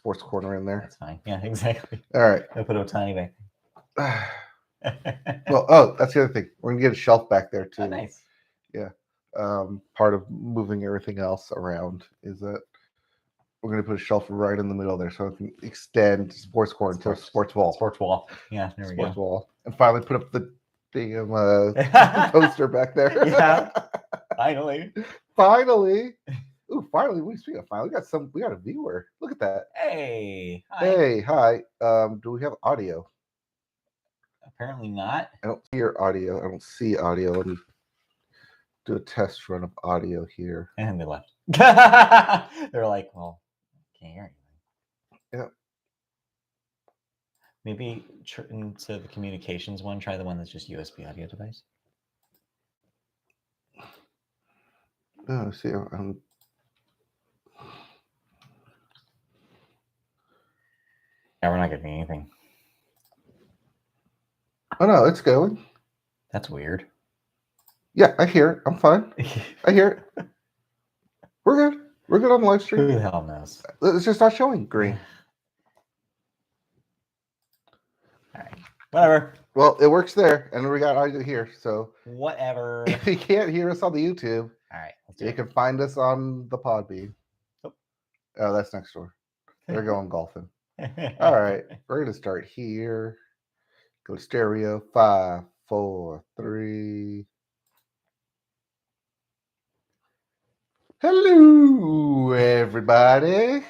sports corner in there. That's fine. Yeah, exactly. All right. I put Otani back. Well, that's the other thing. We're gonna get a shelf back there too. Oh, nice. Yeah. Part of moving everything else around is that we're gonna put a shelf right in the middle there, so it can extend sports corner to sports wall. Sports wall. Yeah, there we go. Sports wall, and finally put up the damn poster back there. Yeah. Finally. Finally. Ooh, finally. Speaking of finally, we got a viewer. Look at that. Hey. Hi. Hey, hi. Do we have audio? Apparently not. I don't hear audio. I don't see audio. Let me do a test run of audio here. And they left. They're like, well, can't hear anything. Yeah. Maybe into the communications one, try the one that's just USB audio device. Oh, see, Yeah, we're not getting anything. Oh no, it's going. That's weird. Yeah, I hear it. I'm fine. I hear it. We're good. We're good on the live stream. Who the hell knows? It's just not showing green. All right. Whatever. Well, it works there, and we got audio here. So whatever. If you can't hear us on the YouTube, all right, you can find us on the Podbean. Oh, that's next door. They're going golfing. All right, we're gonna start here. Go to stereo. 5, 4, 3. Hello, everybody,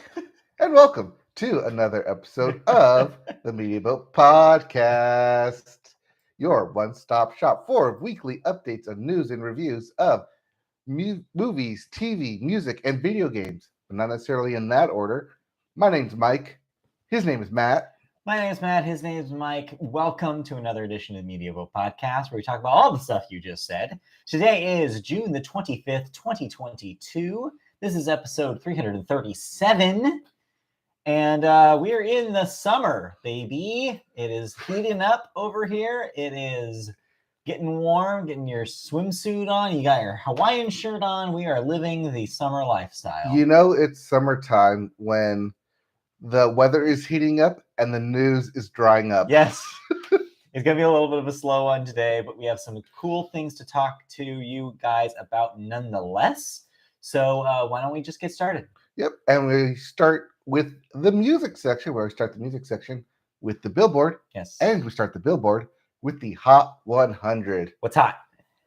and welcome to another episode of the Media Boat Podcast, your one-stop shop for weekly updates on news and reviews of movies, TV, music, and video games, but not necessarily in that order. My name's Mike. His name is Matt. My name is Matt. His name is Mike. Welcome to another edition of the Media Boat Podcast, where we talk about all the stuff you just said. Today is June the 25th, 2022. This is episode 337. And we are in the summer, baby. It is heating up over here. It is getting warm, getting your swimsuit on. You got your Hawaiian shirt on. We are living the summer lifestyle. You know, it's summertime when the weather is heating up and the news is drying up. Yes. It's going to be a little bit of a slow one today, but we have some cool things to talk to you guys about nonetheless. So why don't we just get started? Yep. And we start with the music section, where we start the music section with the Billboard. Yes. And we start the Billboard with the Hot 100. What's hot?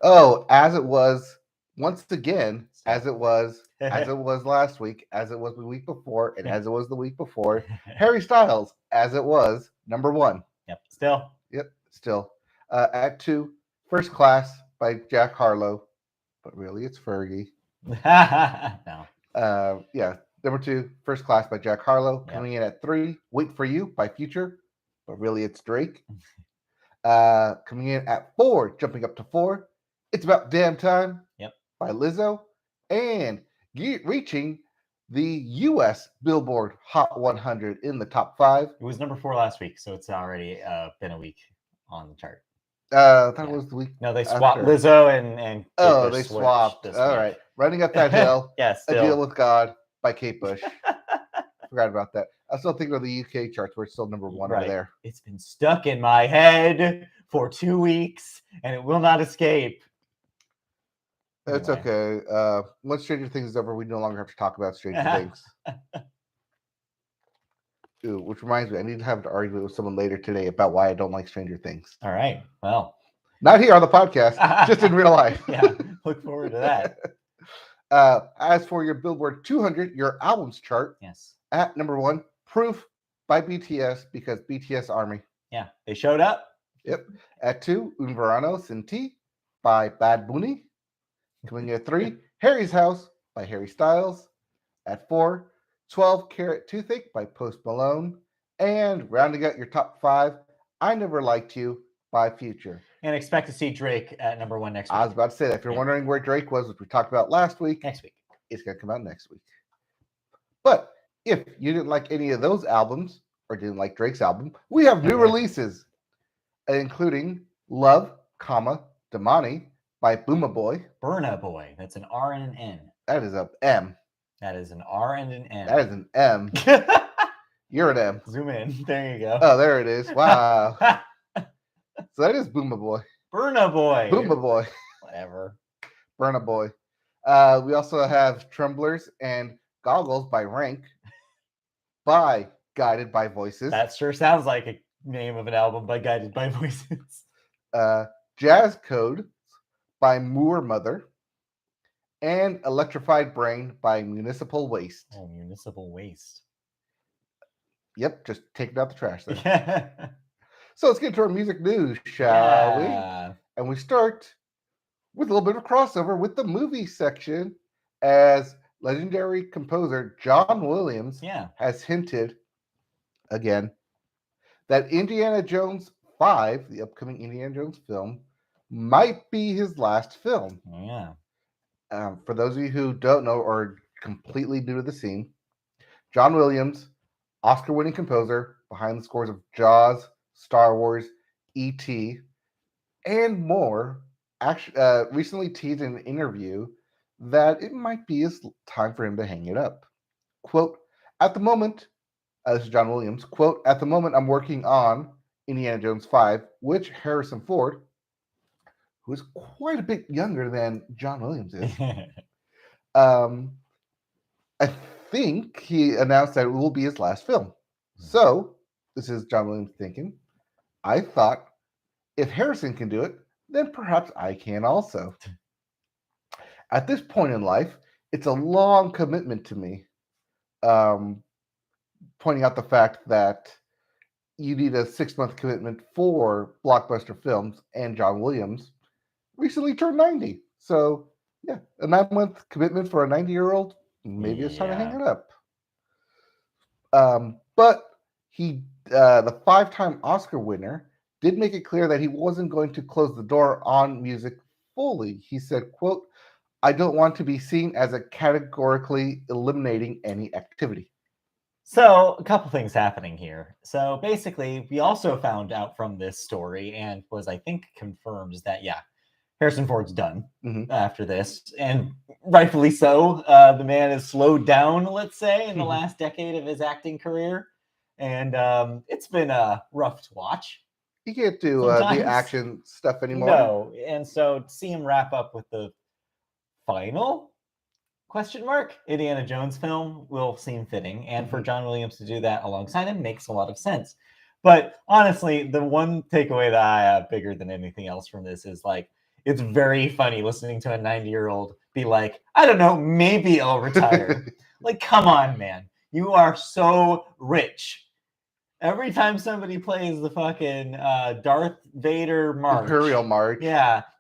Oh, as it was once again, as it was last week, as it was the week before, and as it was the week before, Harry Styles, as it was number 1. Yep. Still. At 2, First Class by Jack Harlow, but really it's Fergie. No. Number 2, First Class by Jack Harlow. Yep. Coming in at 3, Wait for You by Future, but really it's Drake. Coming in at 4, jumping up to 4, It's About Damn Time. Yep. By Lizzo, and reaching the U.S. Billboard Hot 100 in the top 5. It was number 4 last week, so it's already been a week on the chart. I thought it was the week. No, they swapped after. Lizzo and Kate Bush they swapped. All right, Running Up That Hill. Yes, A Deal with God by Kate Bush. Forgot about that. I still think of the UK charts where it's still number 1 over there. It's been stuck in my head for 2 weeks, and it will not escape. It's okay. Once Stranger Things is over, we no longer have to talk about Stranger Things. Ooh, which reminds me, I need to have an argument with someone later today about why I don't like Stranger Things. All right. Well, not here on the podcast, just in real life. Yeah, look forward to that. As for your Billboard 200, your albums chart. Yes. At number 1, Proof by BTS, because BTS Army. Yeah, they showed up. Yep. At 2, Un Verano Sin Ti by Bad Bunny. Coming in at 3, Harry's House by Harry Styles. At 4, 12 Carat Toothache by Post Malone. And rounding out your top 5, I Never Liked You by Future. And expect to see Drake at number 1 next week. I was about to say that. If you're wondering where Drake was, which we talked about last week, next week. It's going to come out next week. But if you didn't like any of those albums, or didn't like Drake's album, we have new releases, including Love, Damani by Burna Boy. Burna Boy. That's an R and an N. That is an M. That is an R and an N. That is an M. You're an M. Zoom in. There you go. Oh, there it is. Wow. So that is Booma Boy. Burna Boy. Booma Boy. Whatever. Burna Boy. We also have Tremblers and Goggles by Rank. By Guided by Voices. That sure sounds like a name of an album by Guided by Voices. Jazz Code by Moor Mother. And Electrified Brain by Municipal Waste. Oh, Municipal Waste. Yep, just taking out the trash there. So let's get to our music news, shall we? And we start with a little bit of a crossover with the movie section, as legendary composer John Williams has hinted, again, that Indiana Jones 5, the upcoming Indiana Jones film, might be his last film. Yeah. For those of you who don't know or are completely new to the scene, John Williams, Oscar-winning composer behind the scores of Jaws, Star Wars, E.T., and more, recently teased in an interview that it might be his time for him to hang it up. Quote, at the moment, this is John Williams, quote, at the moment I'm working on Indiana Jones 5, which Harrison Ford, who is quite a bit younger than John Williams is, I think he announced that it will be his last film. So, this is John Williams thinking, I thought, if Harrison can do it, then perhaps I can also. At this point in life, it's a long commitment to me, pointing out the fact that you need a 6-month commitment for blockbuster films, and John Williams recently turned 90. So, yeah, a 9-month commitment for a 90-year-old, maybe it's time to hang it up. But he, the 5-time Oscar winner, did make it clear that he wasn't going to close the door on music fully. He said, quote, I don't want to be seen as a categorically eliminating any activity. So, a couple things happening here. So, basically, we also found out from this story, and was, I think, confirmed, that, Harrison Ford's done after this, and rightfully so. The man has slowed down, let's say, in the last decade of his acting career, and it's been rough to watch. He can't do the action stuff anymore. No, and so to see him wrap up with the final Indiana Jones film will seem fitting, and for John Williams to do that alongside him makes a lot of sense. But honestly, the one takeaway that I have bigger than anything else from this is, like, it's very funny listening to a 90-year-old be like, I don't know, maybe I'll retire. Like, come on, man. You are so rich. Every time somebody plays the fucking Darth Vader march, Imperial March,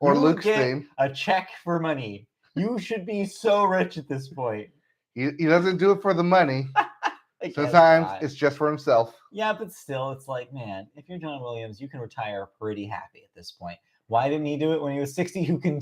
or Luke's theme, a check for money. You should be so rich at this point. He doesn't do it for the money. Sometimes it's just for himself. Yeah, but still, it's like, man, if you're John Williams, you can retire pretty happy at this point. Why didn't he do it when he was 60? Who can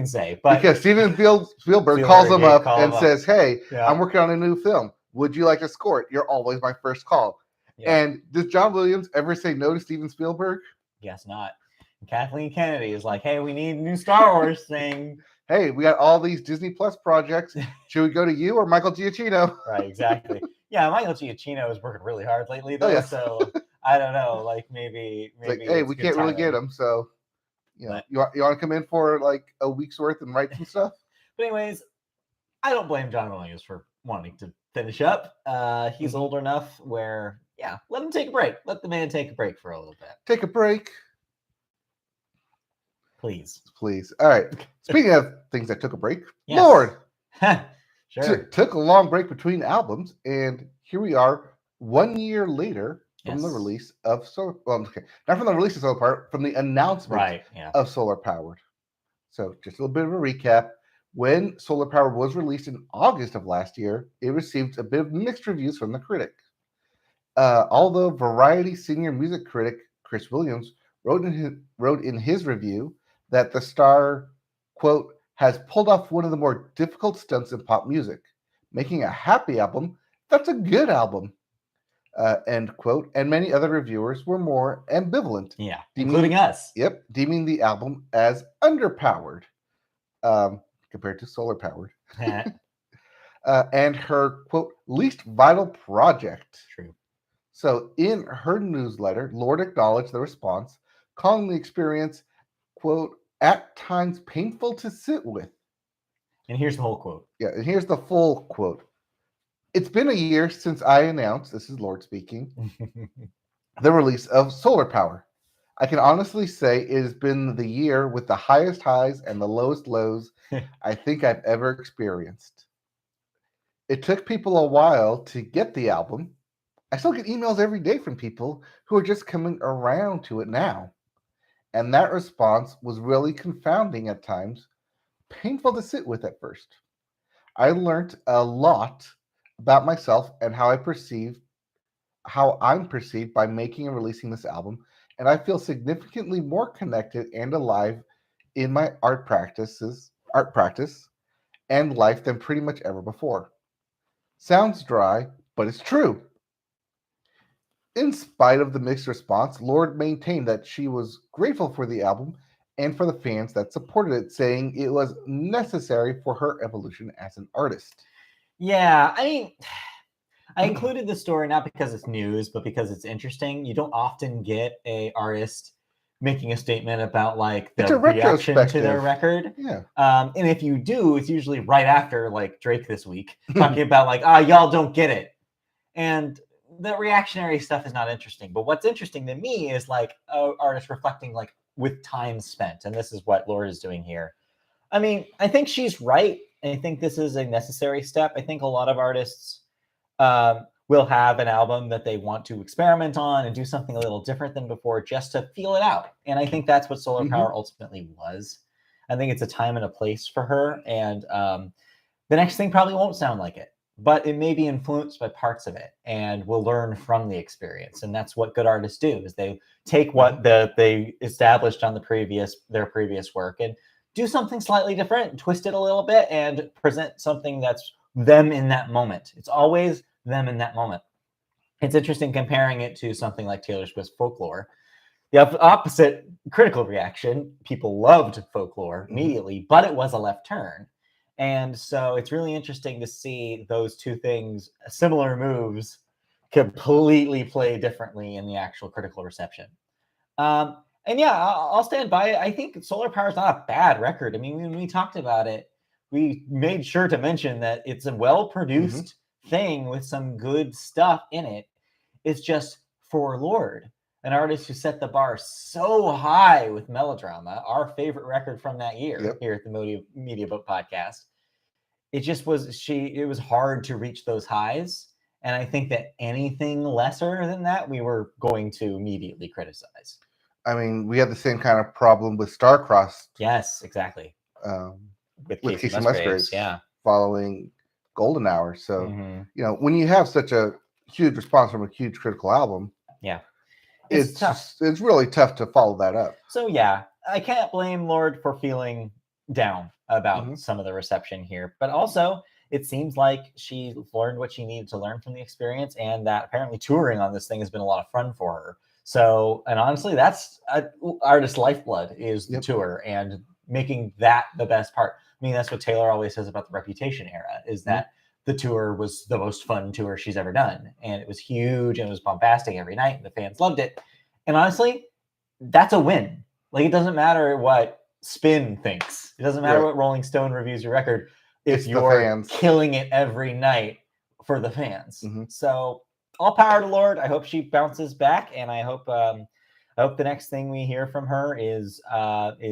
say? But because Steven Spielberg calls him up and says, hey, I'm working on a new film. Would you like to score it? You're always my first call. Yeah. And does John Williams ever say no to Steven Spielberg? Guess not. And Kathleen Kennedy is like, hey, we need a new Star Wars thing. Hey, we got all these Disney Plus projects. Should we go to you or Michael Giacchino? Right, exactly. Yeah, Michael Giacchino is working really hard lately, though. So I don't know. Like, maybe. Like, hey, we can't really get him. So, you want to come in for like a week's worth and write some stuff? But anyways, I don't blame John Williams for wanting to finish up. He's older enough where, let him take a break. Let the man take a break for a little bit. Take a break. Please. All right. Speaking of things that took a break, Lorde. Sure. Took a long break between albums, and here we are 1 year later from the release of not from the release of Solar Powered, from the announcement of Solar Powered. So just a little bit of a recap. When Solar Powered was released in August of last year, it received a bit of mixed reviews from the critic. Although Variety senior music critic Chris Williams wrote in his review that the star, quote, has pulled off one of the more difficult stunts in pop music, making a happy album that's a good album, end quote. And many other reviewers were more ambivalent. Yeah, including us. Yep, deeming the album as underpowered compared to Solar Powered. And her, quote, least vital project. True. So in her newsletter, Lorde acknowledged the response, calling the experience, quote, at times painful to sit with. And here's the whole quote. Yeah, and here's the full quote. It's been a year since I announced, this is Lorde speaking, the release of Solar Power. I can honestly say it has been the year with the highest highs and the lowest lows I think I've ever experienced. It took people a while to get the album. I still get emails every day from people who are just coming around to it now. And that response was really confounding at times, painful to sit with at first. I learned a lot about myself and how I'm perceived by making and releasing this album, and I feel significantly more connected and alive in my art practice and life than pretty much ever before. Sounds dry, but it's true. In spite of the mixed response, Lorde maintained that she was grateful for the album and for the fans that supported it, saying it was necessary for her evolution as an artist. Yeah, I mean, I included the story not because it's news, but because it's interesting. You don't often get a artist making a statement about like the reaction to their record. Yeah. And if you do, it's usually right after like Drake this week talking about like, y'all don't get it. And the reactionary stuff is not interesting. But what's interesting to me is like artists reflecting like with time spent. And this is what Lorde is doing here. I mean, I think she's right. I think this is a necessary step. I think a lot of artists will have an album that they want to experiment on and do something a little different than before just to feel it out. And I think that's what Solar Power ultimately was. I think it's a time and a place for her. And the next thing probably won't sound like it, but it may be influenced by parts of it and we'll learn from the experience. And that's what good artists do, is they take what they established on their previous work and do something slightly different, twist it a little bit, and present something that's them in that moment. It's always them in that moment. It's interesting comparing it to something like Taylor Swift's Folklore. The opposite critical reaction, people loved Folklore immediately, but it was a left turn. And so it's really interesting to see those two things, similar moves, completely play differently in the actual critical reception. And yeah, I'll stand by it. I think Solar Power is not a bad record. I mean, when we talked about it, we made sure to mention that it's a well-produced thing with some good stuff in it. It's just for Lorde, an artist who set the bar so high with Melodrama, our favorite record from that year here at the Media Boat Podcast. It just was it was hard to reach those highs. And I think that anything lesser than that, we were going to immediately criticize. I mean, we had the same kind of problem with Starcrossed. Yes, exactly. With Casey Musgraves, following Golden Hour. So, you know, when you have such a huge response from a huge critical album, it's tough. It's really tough to follow that up. So, yeah, I can't blame Lorde for feeling down about some of the reception here. But also, it seems like she learned what she needed to learn from the experience, and that apparently touring on this thing has been a lot of fun for her. So, and honestly, that's an artist's lifeblood is the tour and making that the best part. I mean, that's what Taylor always says about the Reputation era, is that the tour was the most fun tour she's ever done. And it was huge and it was bombastic every night and the fans loved it. And honestly, that's a win. Like, it doesn't matter what Spin thinks. It doesn't matter what Rolling Stone reviews your record if you're killing it every night for the fans. So all power to Lorde. I hope she bounces back, and I hope the next thing we hear from her is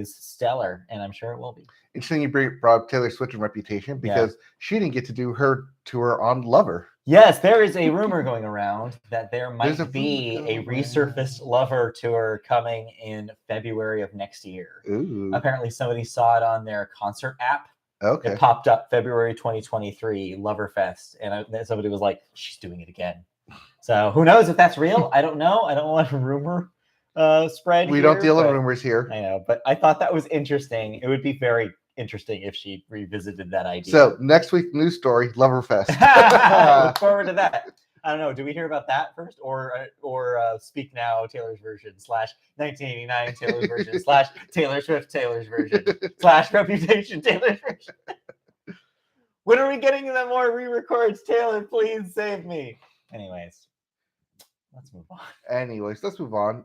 stellar, and I'm sure it will be. Interesting you brought up Taylor Swift and Reputation, because she didn't get to do her tour on Lover. Yes, there is a rumor going around that there might be a resurfaced Lover tour coming in February of next year. Ooh. Apparently somebody saw it on their concert app. Okay. It popped up February 2023, Loverfest, and somebody was like, she's doing it again. So who knows if that's real? I don't know. I don't want a rumor spread. We don't deal in rumors here. I know, but I thought that was interesting. It would be very interesting if she revisited that idea. So next week, news story, Loverfest. Look forward to that. I don't know. Do we hear about that first, or Speak Now Taylor's version / 1989 Taylor's version / Taylor Swift Taylor's version / Reputation Taylor's version? When are we getting the more re-records? Taylor, please save me. Anyways, let's move on. Anyways, let's move on.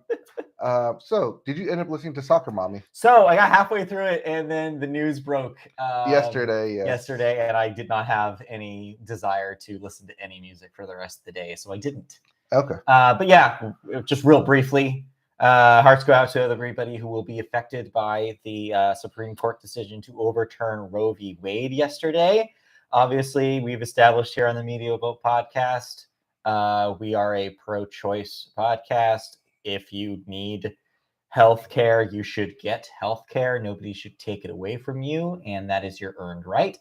So, did you end up listening to Soccer Mommy? So I got halfway through it, and then the news broke Yesterday, yes. Yesterday, and I did not have any desire to listen to any music for the rest of the day, so I didn't. Okay. But yeah, just real briefly, hearts go out to everybody who will be affected by the Supreme Court decision to overturn Roe v. Wade yesterday. Obviously, we've established here on the Media Vote podcast, we are a pro-choice podcast. If you need healthcare, you should get healthcare. Nobody should take it away from you, and that is your earned right.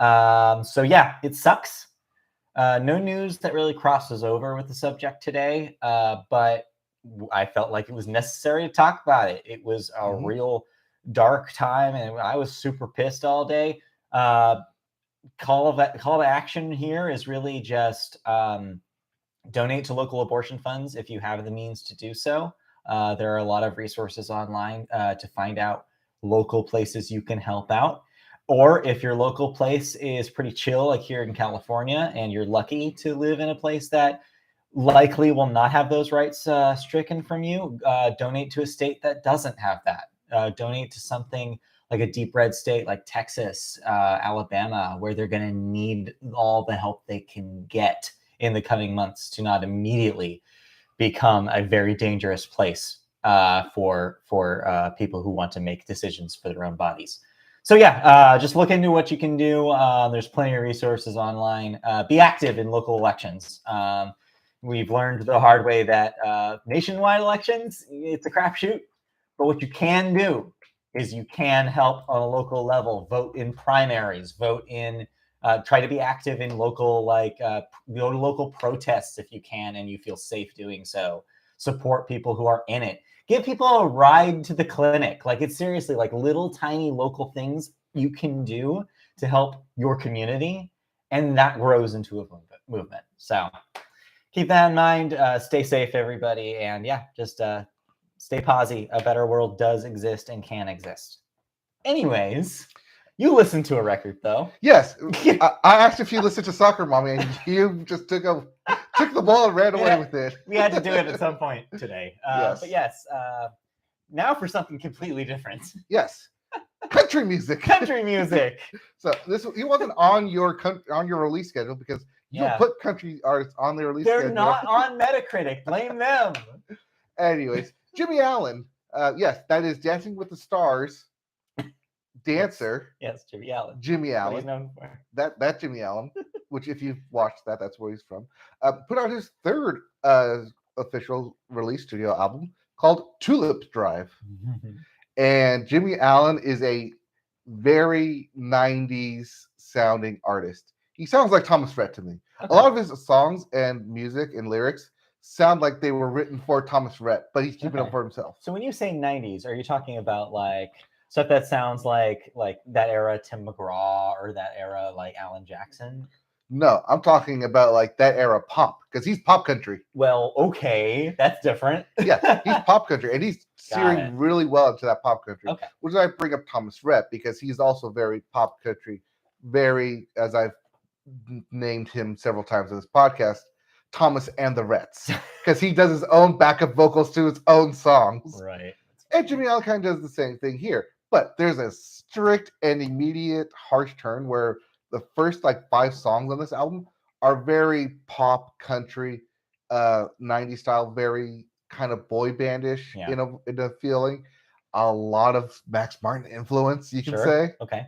So yeah, it sucks. No news that really crosses over with the subject today, but I felt like it was necessary to talk about it. It was a real dark time, and I was super pissed all day. Call to action here is really just donate to local abortion funds if you have the means to do so. There are a lot of resources online to find out local places you can help out. Or if your local place is pretty chill, like here in California, and you're lucky to live in a place that likely will not have those rights stricken from you, donate to a state that doesn't have that. Donate to something like a deep red state like Texas, Alabama, where they're going to need all the help they can get in the coming months to not immediately become a very dangerous place for people who want to make decisions for their own bodies. So yeah, just look into what you can do. There's plenty of resources online. Be active in local elections. We've learned the hard way that nationwide elections, it's a crapshoot. But what you can do is you can help on a local level. Vote in primaries. Vote in. Try to be active in local, go to local protests if you can and you feel safe doing so. Support people who are in it. Give people a ride to the clinic. Like, it's seriously like little tiny local things you can do to help your community, and that grows into a movement. So keep that in mind. Stay safe, everybody, and yeah, just stay posy. A better world does exist and can exist. Anyways. You listened to a record, though. Yes. I asked if you listened to Soccer Mommy, and you just took the ball and ran away with it. We had to do it at some point today. Yes. But yes, now for something completely different. Yes. Country music. Country music. So he wasn't on your release schedule because you put country artists on their release schedule. They're not on Metacritic. Blame them. Anyways, Jimmy Allen. Yes, that is Dancing with the Stars. Dancer. Yes, Jimmy Allen. Jimmy Allen. What he's known for. That Jimmy Allen, which if you've watched that's where he's from. Put out his third official release studio album called Tulip Drive. And Jimmy Allen is a very 90s sounding artist. He sounds like Thomas Rhett to me. Okay. A lot of his songs and music and lyrics sound like they were written for Thomas Rhett, but he's keeping them for himself. So when you say 90s, are you talking about like stuff that sounds like that era Tim McGraw or that era like Alan Jackson? No, I'm talking about like that era pop, because he's pop country. Well, okay, that's different. Yeah, he's pop country, and he's steering really well into that pop country. Okay. Which is why I bring up Thomas Rhett, because he's also very pop country, very, as I've named him several times in this podcast, Thomas and the Rhetts, because he does his own backup vocals to his own songs. Right. And Jimmy Allen kind of does the same thing here. But there's a strict and immediate harsh turn where the first 5 songs on this album are very pop country, 90s style, very kind of boy bandish in a feeling. A lot of Max Martin influence, you can say. Okay.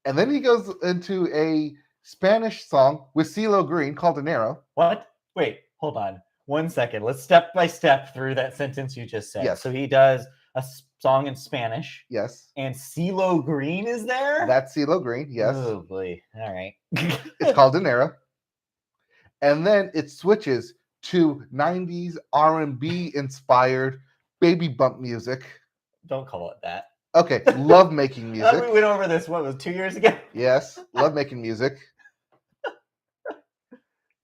And then he goes into a Spanish song with CeeLo Green called Dinero. What? Wait, hold on. 1 second. Let's step by step through that sentence you just said. Yes. So he does a song in Spanish. Yes. And CeeLo Green is there? That's CeeLo Green, yes. Oh, boy. All right. It's called Dinero. And then it switches to 90s R&B inspired baby bump music. Don't call it that. Okay, love making music. We went over this, what was 2 years ago? Yes, love making music.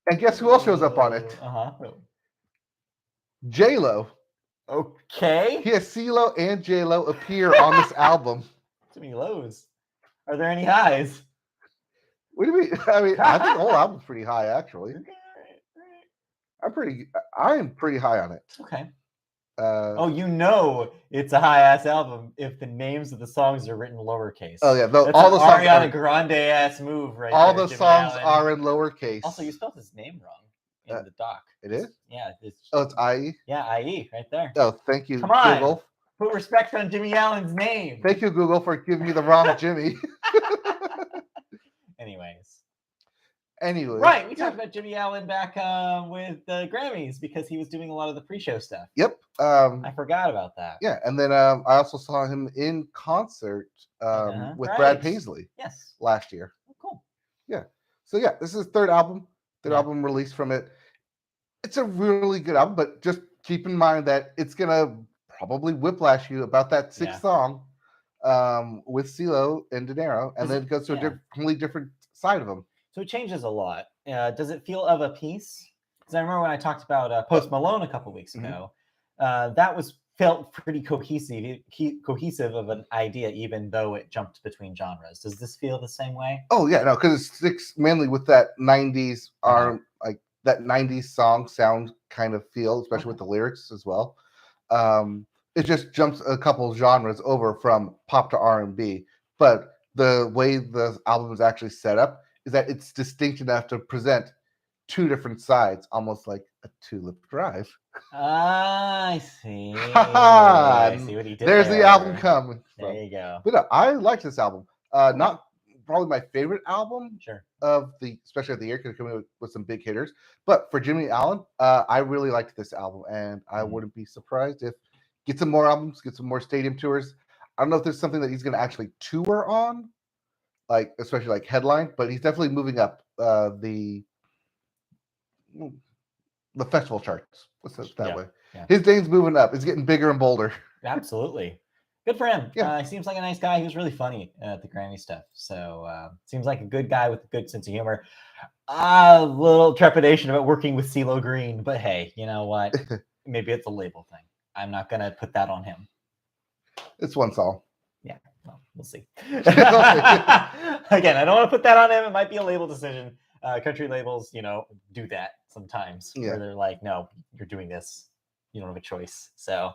And guess who else shows up on it? J-Lo. Okay. He has CeeLo and J-Lo appear on this album. Too many lows. Are there any highs? What do you mean? I think the whole album's pretty high, actually. Okay, I am pretty high on it. Okay. Oh, It's a high-ass album if the names of the songs are written lowercase. Oh yeah, That's all an the songs Ariana Grande-ass move right all there, the Jimmy songs Allen. are in lowercase. Also, you spelled his name wrong in the doc. It is? Yeah. It's IE? Yeah, IE right there. Oh, thank you, Come on. Google. Put respect on Jimmy Allen's name. Thank you, Google, for giving me the wrong Jimmy. Anyways. Anyway. Right, we talked about Jimmy Allen back with the Grammys because he was doing a lot of the pre-show stuff. Yep. I forgot about that. Yeah, and then I also saw him in concert with Brad Paisley. Yes. Last year. Oh, cool. Yeah. So yeah, this is his third album released from it. It's a really good album, but just keep in mind that it's gonna probably whiplash you about that sixth song with CeeLo and De Niro, and then it goes to a completely different side of him. So it changes a lot. Does it feel of a piece? Because I remember when I talked about Post Malone a couple weeks ago, that felt pretty cohesive of an idea, even though it jumped between genres. Does this feel the same way? Oh yeah, no, because it sticks mainly with that 90s like that 90s song sound kind of feel, especially with the lyrics as well. It just jumps a couple genres over from pop to R&B, but the way the album is actually set up is that it's distinct enough to present two different sides, almost like a tulip drive. I see. I see what he did. There's the album coming. There you go. But no, I like this album. Not probably my favorite album especially of the year, because coming with some big hitters. But for Jimmy Allen, I really liked this album, and I wouldn't be surprised if get some more albums, get some more stadium tours. I don't know if there's something that he's going to actually tour on, like especially like headline, but he's definitely moving up the festival charts. Let's say it that way. Yeah. His name's moving up. It's getting bigger and bolder. Absolutely. Good for him. Yeah. He seems like a nice guy. He was really funny at the Grammy stuff. So seems like a good guy with a good sense of humor. A little trepidation about working with CeeLo Green, but hey, you know what? Maybe it's a label thing. I'm not going to put that on him. It's one song. Yeah, well, we'll see. Again, I don't want to put that on him. It might be a label decision. Country labels, do that sometimes. Where they're like, no, you're doing this. You don't have a choice. So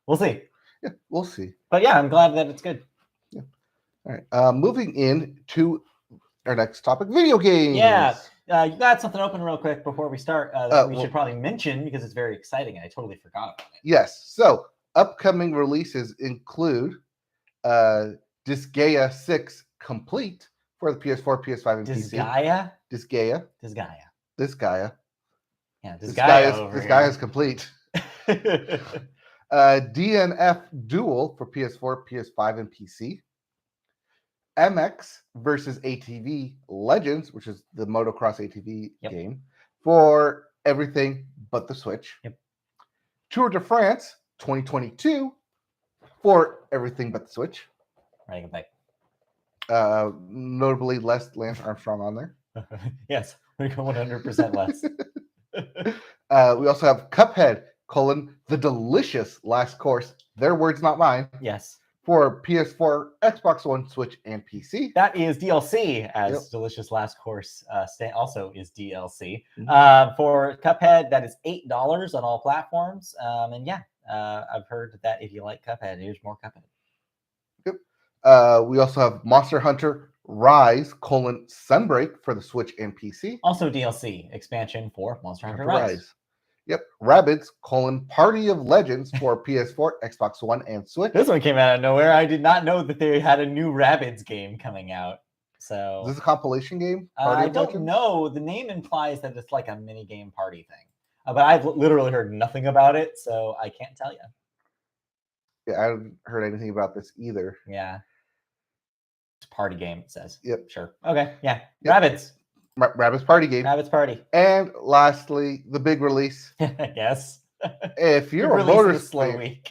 we'll see. Yeah, we'll see. But yeah, I'm glad that it's good. Yeah. All right. Moving in to our next topic, video games. Yeah. You got something open real quick before we start that we should probably mention because it's very exciting and I totally forgot about it. Yes. So upcoming releases include Disgaea 6 Complete for the PS4, PS5, and PC. Disgaea. Yeah, Disgaea is complete. DNF Duel for PS4, PS5, and PC. MX versus ATV Legends, which is the motocross ATV game, for everything but the Switch. Yep. Tour de France 2022 for everything but the Switch. Right back. Notably less Lance Armstrong on there. Yes, we go 100% less. We also have Cuphead, the delicious last course. Their words, not mine. Yes. For PS4, Xbox One, Switch, and PC. That is DLC, as Delicious Last Course also is DLC. Mm-hmm. For Cuphead, that is $8 on all platforms. And I've heard that if you like Cuphead, here's more Cuphead. Yep. We also have Monster Hunter Rise, Sunbreak for the Switch and PC. Also DLC, expansion for Monster Hunter Rise. Yep. Rabbids, Party of Legends for PS4, Xbox One, and Switch. This one came out of nowhere. I did not know that they had a new Rabbids game coming out. So is this a compilation game? I don't know. The name implies that it's like a mini game party thing. But I've literally heard nothing about it, so I can't tell you. Yeah, I haven't heard anything about this either. Yeah. It's a party game, it says. Yep. Sure. Okay, yeah. Yep. Rabbids. Rabbids Party game. Rabbids Party. And lastly, the big release. Yes. If you're a motorsport week.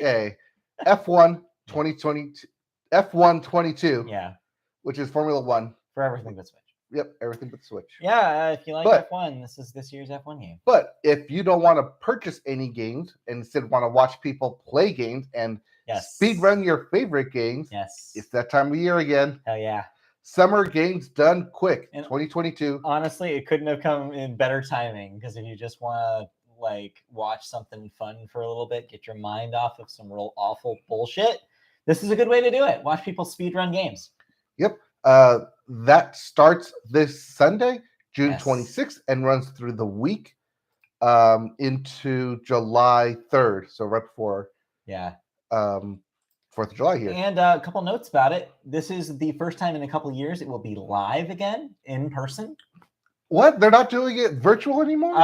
F1 2022. F1 22. Yeah. Which is Formula 1. For everything but Switch. Yep, everything but Switch. Yeah, if you like F1, this is this year's F1 game. But if you don't want to purchase any games and instead want to watch people play games and speed run your favorite games, it's that time of year again. Hell yeah. Summer Games Done Quick, and 2022. Honestly, it couldn't have come in better timing because if you just want like watch something fun for a little bit, get your mind off of some real awful bullshit, this is a good way to do it. Watch people speedrun games. Yep. That starts this Sunday, June Yes. 26th, and runs through the week into July 3rd. So right before 4th of July here. And a couple notes about it. This is the first time in a couple years it will be live again in person. What? They're not doing it virtual anymore?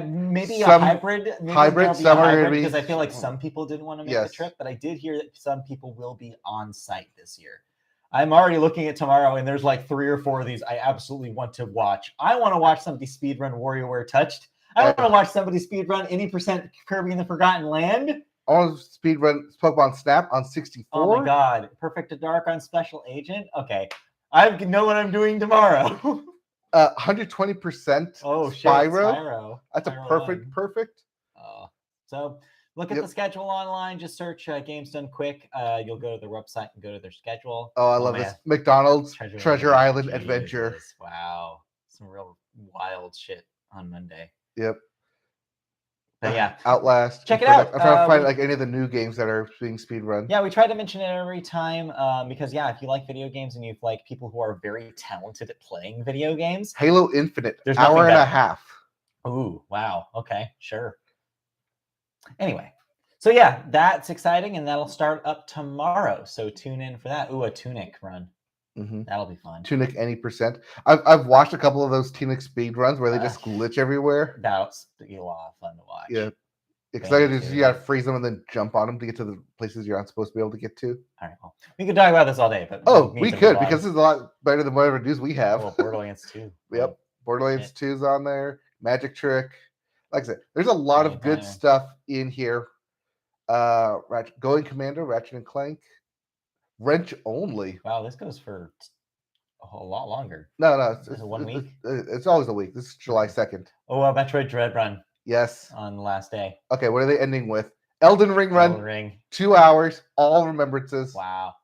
Maybe Some a hybrid. Maybe hybrid, there'll be some a are gonna hybrid be- because I feel like some people didn't want to make Yes. the trip, but I did hear that some people will be on site this year. I'm already looking at tomorrow, and there's like 3 or 4 of these I absolutely want to watch. I want to watch somebody speedrun WarioWare Touched. I want to watch somebody speedrun any percent Kirby in the Forgotten Land. I want to speedrun Pokemon Snap on 64. Oh my god. Perfect to Dark on Special Agent. Okay. I know what I'm doing tomorrow. 120% Oh shit. Spyro. That's Spyro a 1. perfect. So look at the schedule online. Just search Games Done Quick. You'll go to their website and go to their schedule. Oh, I love this. McDonald's Treasure Island Adventure. Jesus, wow. Some real wild shit on Monday. Yep. But yeah. Outlast. Check it out. I'm trying to find like any of the new games that are being speedrun. Yeah, we try to mention it every time because, yeah, if you like video games and you like people who are very talented at playing video games. Halo Infinite, there's hour and a half. Ooh, wow. Okay, sure. Anyway, so yeah, that's exciting, and that'll start up tomorrow. So tune in for that. Ooh, a Tunic run. Mm-hmm. That'll be fun. Tunic any percent. I've watched a couple of those Tunic speed runs where they just glitch everywhere. That's a lot of fun to watch. Yeah, because you gotta freeze them and then jump on them to get to the places you're not supposed to be able to get to. All right, well, we could talk about this all day, but we could because it's a lot better than whatever news we have. Well, Borderlands 2. Yep, Borderlands 2's on there. Magic Trick. Like I said, there's a lot of good stuff in here. Going Commando, Ratchet and Clank, Wrench Only. Wow, this goes for a whole lot longer. No, it's 1 week. It's always a week. This is July 2nd. Oh, Metroid Dread run. Yes. On the last day. Okay, what are they ending with? Elden Ring run. Elden Ring. 2 hours, all remembrances. Wow.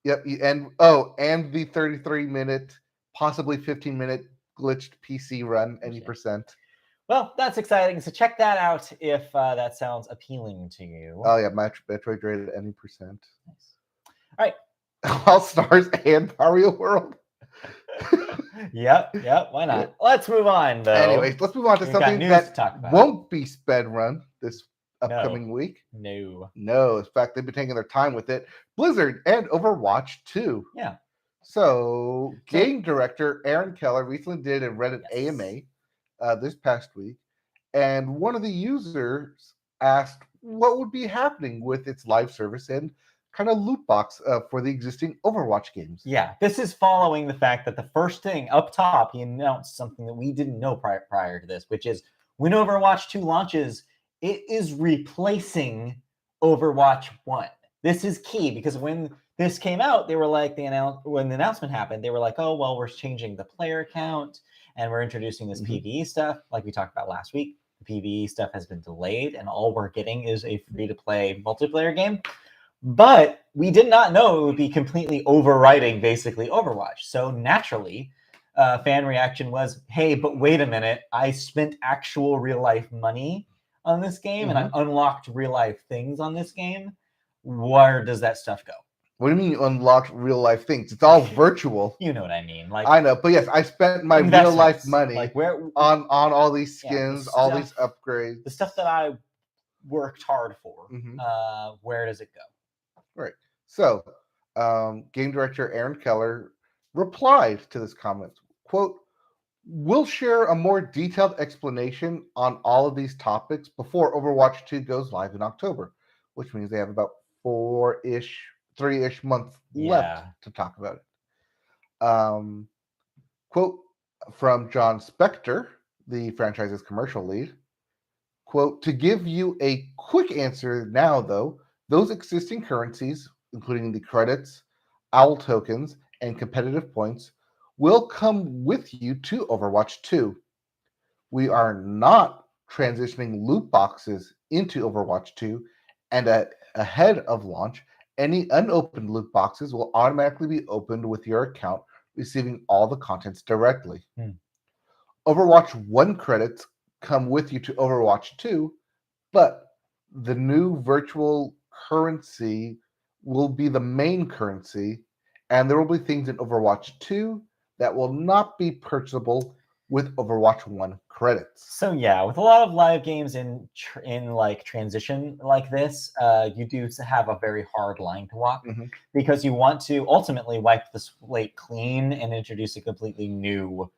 Yep, and the 33-minute, possibly 15-minute glitched PC run, any percent. Well, that's exciting. So check that out if that sounds appealing to you. Oh yeah, Metroid Dread at any percent. Nice. All right. All Stars and Mario World. Yep. Why not? Yep. Let's move on, though. Anyways, let's move on to something that won't be sped run this upcoming week. No. In fact, they've been taking their time with it. Blizzard and Overwatch 2. Yeah. So, game director Aaron Keller recently did a Reddit AMA this past week, and one of the users asked what would be happening with its live service and kind of loot box for the existing Overwatch games. Yeah, this is following the fact that the first thing up top, he announced something that we didn't know prior to this, which is when Overwatch 2 launches, it is replacing Overwatch 1. This is key because when this came out, they were like, when the announcement happened, they were like, oh, well, we're changing the player count and we're introducing this PvE stuff like we talked about last week. The PvE stuff has been delayed and all we're getting is a free-to-play multiplayer game. But we did not know it would be completely overriding basically Overwatch. So naturally, fan reaction was, hey, but wait a minute. I spent actual real-life money on this game and I've unlocked real-life things on this game. Where does that stuff go? What do you mean you unlocked real-life things? It's all virtual. You know what I mean. Like I know, but yes, I spent my real-life money like where on all these skins, all these upgrades. The stuff that I worked hard for, where does it go? Right. So, game director Aaron Keller replied to this comment, quote, "We'll share a more detailed explanation on all of these topics before Overwatch 2 goes live in October," which means they have about 3-ish months left to talk about it. Quote from John Spector, the franchise's commercial lead, quote, "To give you a quick answer now, though, those existing currencies, including the credits, OWL tokens, and competitive points, will come with you to Overwatch 2. We are not transitioning loot boxes into Overwatch 2, and ahead of launch, any unopened loot boxes will automatically be opened with your account, receiving all the contents directly. Overwatch 1 credits come with you to Overwatch 2, but the new virtual currency will be the main currency, and there will be things in Overwatch 2 that will not be purchasable with Overwatch 1 credits. So yeah, with a lot of live games in like transition like this, you do have a very hard line to walk because you want to ultimately wipe the slate clean and introduce a completely new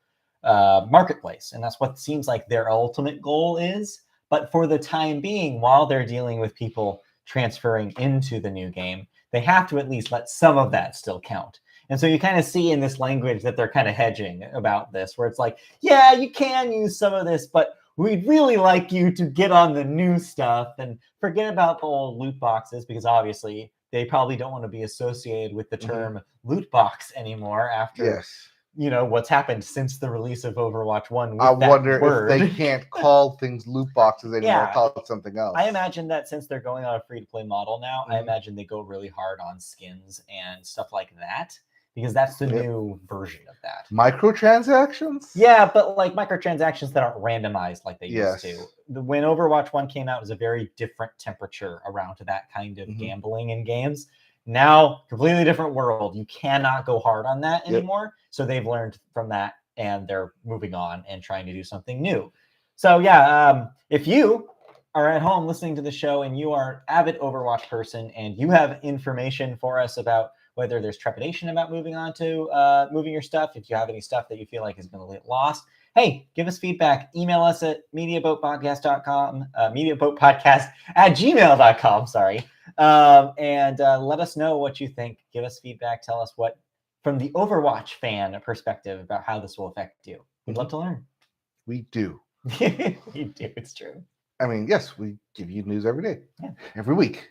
marketplace, and that's what seems like their ultimate goal is. But for the time being, while they're dealing with people transferring into the new game, they have to at least let some of that still count. And so you kind of see in this language that they're kind of hedging about this, where it's like, yeah, you can use some of this, but we'd really like you to get on the new stuff and forget about the old loot boxes, because obviously they probably don't want to be associated with the term loot box anymore after what's happened since the release of Overwatch 1 with I that wonder word. if they can't call things loot boxes anymore, call it something else. I imagine that since they're going on a free-to-play model now, I imagine they go really hard on skins and stuff like that, because that's the new version of that. Microtransactions? Yeah, but like microtransactions that aren't randomized like they used to. When Overwatch 1 came out, it was a very different temperature around that kind of gambling in games. Now, completely different world. You cannot go hard on that anymore. So they've learned from that, and they're moving on and trying to do something new. So yeah, if you are at home listening to the show and you are an avid Overwatch person and you have information for us about whether there's trepidation about moving on to moving your stuff, if you have any stuff that you feel like has been lost, hey, give us feedback. Email us at mediaboatpodcast.com, mediaboatpodcast@gmail.com, sorry. And let us know what you think. Give us feedback. Tell us what, from the Overwatch fan perspective, about how this will affect you. We'd love to learn. We do. We do. It's true. I mean, yes, we give you news every day, every week.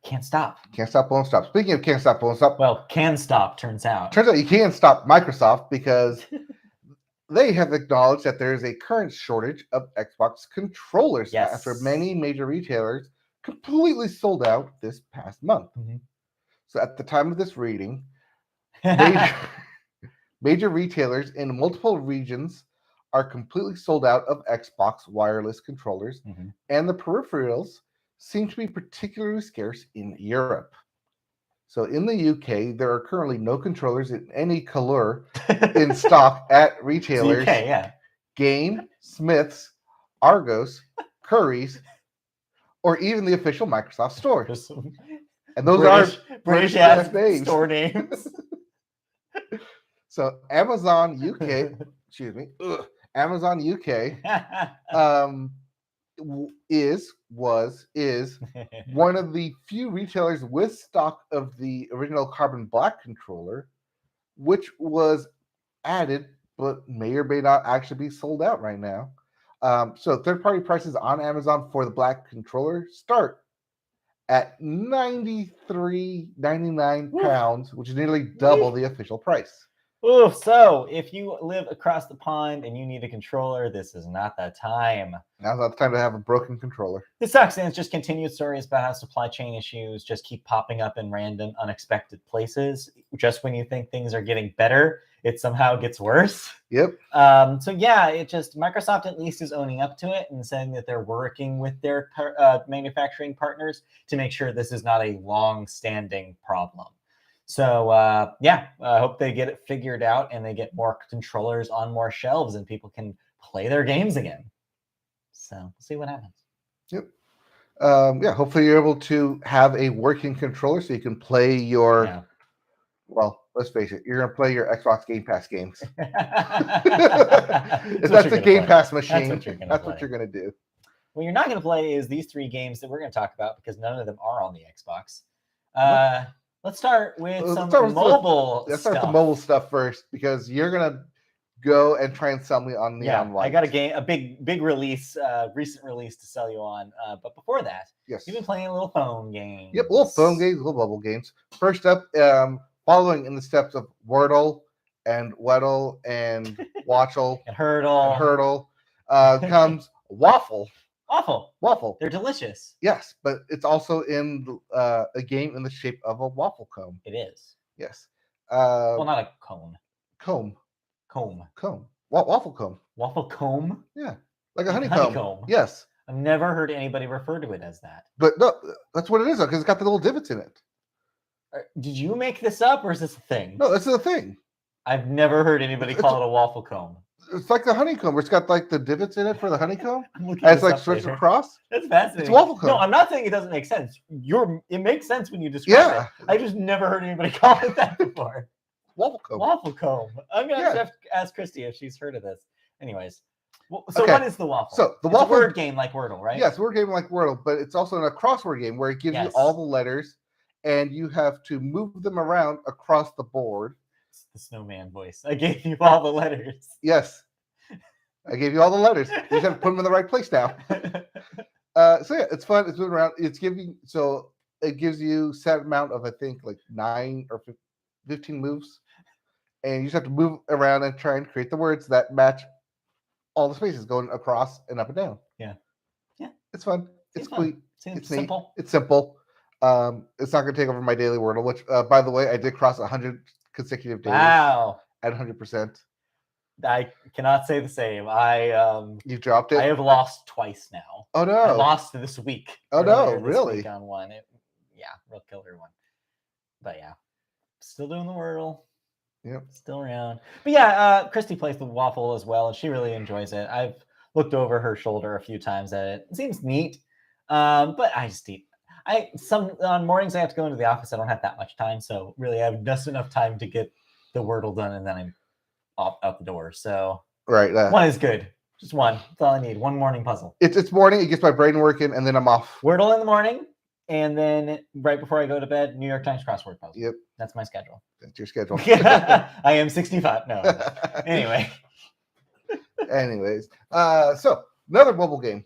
Can't stop. Can't stop, won't stop. Speaking of can't stop, won't stop. Well, can stop, turns out. Turns out you can't stop Microsoft, because they have acknowledged that there is a current shortage of Xbox controllers after many major retailers completely sold out this past month. So at the time of this reading, major retailers in multiple regions are completely sold out of Xbox wireless controllers, and the peripherals seem to be particularly scarce in Europe. So in the UK, there are currently no controllers in any color in stock at retailers. Game, Smiths, Argos, Currys, or even the official Microsoft store. And those are British names. Store names. So Amazon UK, Amazon UK is one of the few retailers with stock of the original Carbon Black controller, which was added but may or may not actually be sold out right now. So third-party prices on Amazon for the Black controller start at £93.99, which is nearly double the official price. So if you live across the pond and you need a controller, this is not the time. Now's not the time to have a broken controller. This sucks, and it's just continued stories about how supply chain issues just keep popping up in random, unexpected places. Just when you think things are getting better, it somehow gets worse. So yeah, Microsoft at least is owning up to it and saying that they're working with their manufacturing partners to make sure this is not a long-standing problem. So I hope they get it figured out and they get more controllers on more shelves and people can play their games again. So we'll see what happens. Hopefully you're able to have a working controller so you can play your well, let's face it, you're going to play your Xbox Game Pass games. If that's a Game Pass machine, that's what you're going to do. What you're not going to play is these three games that we're going to talk about, because none of them are on the Xbox. Let's start with mobile stuff. Let's start with the mobile stuff first, because you're going to go and try and sell me on Neon White. I got a big release, recent release to sell you on. But before that, you've been playing little phone games. Yep, little phone games, little mobile games. First up, following in the steps of Wordle and Weddle and Watchel and Hurdle, comes Waffle. Waffle. They're delicious. Yes, but it's also in a game in the shape of a waffle cone. It is. Yes. Well, not a cone. Comb. Waffle Waffle comb. Waffle comb? Yeah. Like a Like a honeycomb. honeycomb. Yes. I've never heard anybody refer to it as that. But no, that's what it is, because it's got the little divots in it. Did you make this up, or is this a thing? No, this is a thing. I've never heard anybody call it a waffle comb. It's like the honeycomb, where it's got like the divots in it for the honeycomb. I'm looking And it's this like up stretched later. across. That's fascinating. It's waffle comb. No, I'm not saying it doesn't make sense. It makes sense when you describe it. I just never heard anybody call it that before. Waffle comb. Waffle comb. I'm gonna have to ask Christy if she's heard of this. Anyways, so Okay. what is the waffle? So the It's waffle a word game like Wordle, right? Yes, word game like Wordle, but it's also a crossword game where it gives you all the letters, and you have to move them around across the board. It's the snowman voice. I gave you all the letters. Yes, I gave you all the letters. You just have to put them in the right place now. So yeah, it's fun. It's moving around. It gives you set amount of, I think, like 9 or 15 moves, and you just have to move around and try and create the words that match all the spaces going across and up and down. Yeah. It's fun. It's sweet. It's simple. It's simple. It's not going to take over my daily Wordle, which, by the way, I did cross 100 consecutive days. Wow. At 100%. I cannot say the same. You dropped it? I have lost twice now. Oh, no. I lost this week. Oh, no, This really? week on one. Real killer one. But yeah, still doing the Wordle. Yep. Still around. But yeah, Christy plays the waffle as well, and she really enjoys it. I've looked over her shoulder a few times at it. It seems neat. But I just eat. On mornings I have to go into the office. I don't have that much time, so really I have just enough time to get the Wordle done, and then I'm off out the door. So right, one is good. Just one. That's all I need. One morning puzzle. It's morning. It gets my brain working, and then I'm off. Wordle in the morning, and then right before I go to bed, New York Times crossword puzzle. Yep. That's my schedule. That's your schedule. I am 65. No. Anyway. Anyways, so another mobile game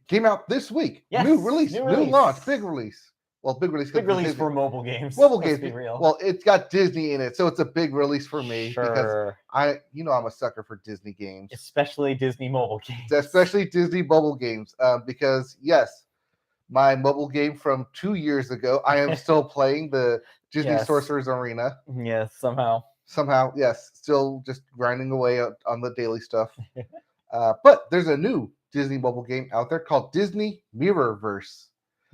came out this week. Yes, New release, new launch, big release. Well, big release. Big release for mobile games. Mobile games. Be real. Well, it's got Disney in it, so it's a big release for me Sure. because I'm a sucker for Disney games, especially Disney mobile games. Especially Disney mobile games, because yes, my mobile game from 2 years ago, I am still playing the Disney Sorcerer's Arena. Yes, somehow, yes, still just grinding away on the daily stuff. But there's a new Disney mobile game out there called Disney Mirrorverse.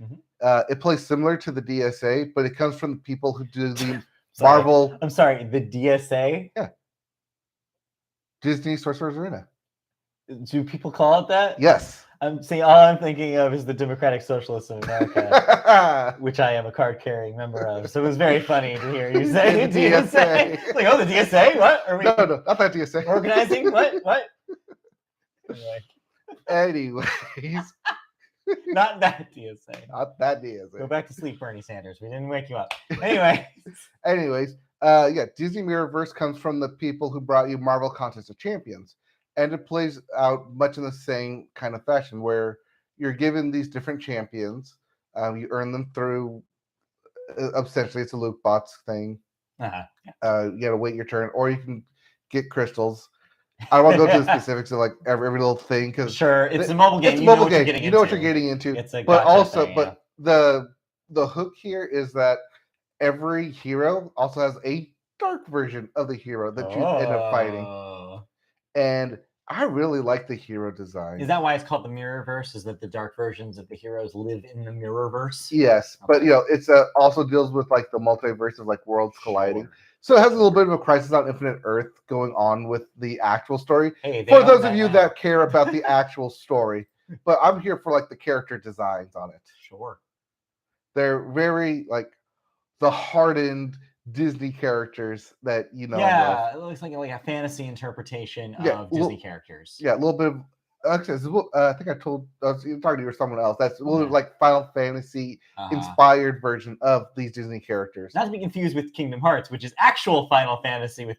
Mm-hmm. It plays similar to the DSA, but it comes from the people who do the Marvel. I'm sorry, the DSA? Yeah. Disney Sorcerer's Arena. Do people call it that? Yes. I'm saying all I'm thinking of is the Democratic Socialists of America, which I am a card-carrying member of. So it was very funny to hear you say DSA. Like, oh, the DSA? What? Are we no, not that DSA. Organizing? What? Anyways. Not that DSA. Not that DSA. Go back to sleep, Bernie Sanders. We didn't wake you up. Anyways, Disney Mirrorverse comes from the people who brought you Marvel Contest of Champions. And it plays out much in the same kind of fashion where you're given these different champions. You earn them through, essentially, it's a loot box thing. You got to wait your turn, or you can get crystals. I won't go into the specifics of like every little thing because it's a mobile game. It's a mobile game. You know what you're getting into. It's a but also, thing, but the hook here is that every hero also has a dark version of the hero that you end up fighting. And I really like the hero design. Is that why it's called the Mirrorverse? Is that the dark versions of the heroes live in the Mirrorverse? Yes, but it's also deals with like the multiverse of like worlds colliding. So it has a little bit of a Crisis on Infinite Earth going on with the actual story. For those of you that care about the actual story, but I'm here for like the character designs on it. Sure, they're very like the hardened Disney characters that it looks like a fantasy interpretation of Disney characters. Yeah, a little bit of actually, I think I was talking to you or someone else. That's a little bit like Final Fantasy inspired version of these Disney characters. Not to be confused with Kingdom Hearts, which is actual Final Fantasy with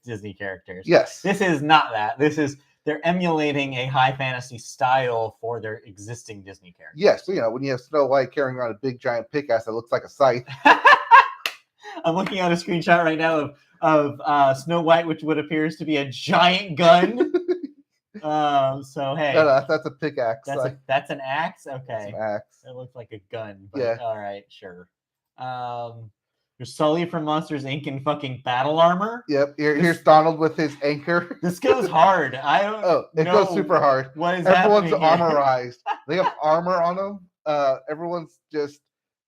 Disney characters. Yes, this is not that. This is they're emulating a high fantasy style for their existing Disney characters. Yes, so, when you have Snow White carrying around a big giant pickaxe that looks like a scythe. I'm looking at a screenshot right now of Snow White, which would appears to be a giant gun. So hey, no, that's a pickaxe. That's an axe. Okay, it's an axe. It looks like a gun. But all right, sure. There's Sully from Monsters Inc. in fucking battle armor. Yep. Here's Donald with his anchor. This goes hard. I don't it know goes super hard. what is Everyone's happening here. armorized. They have armor on them. Everyone's just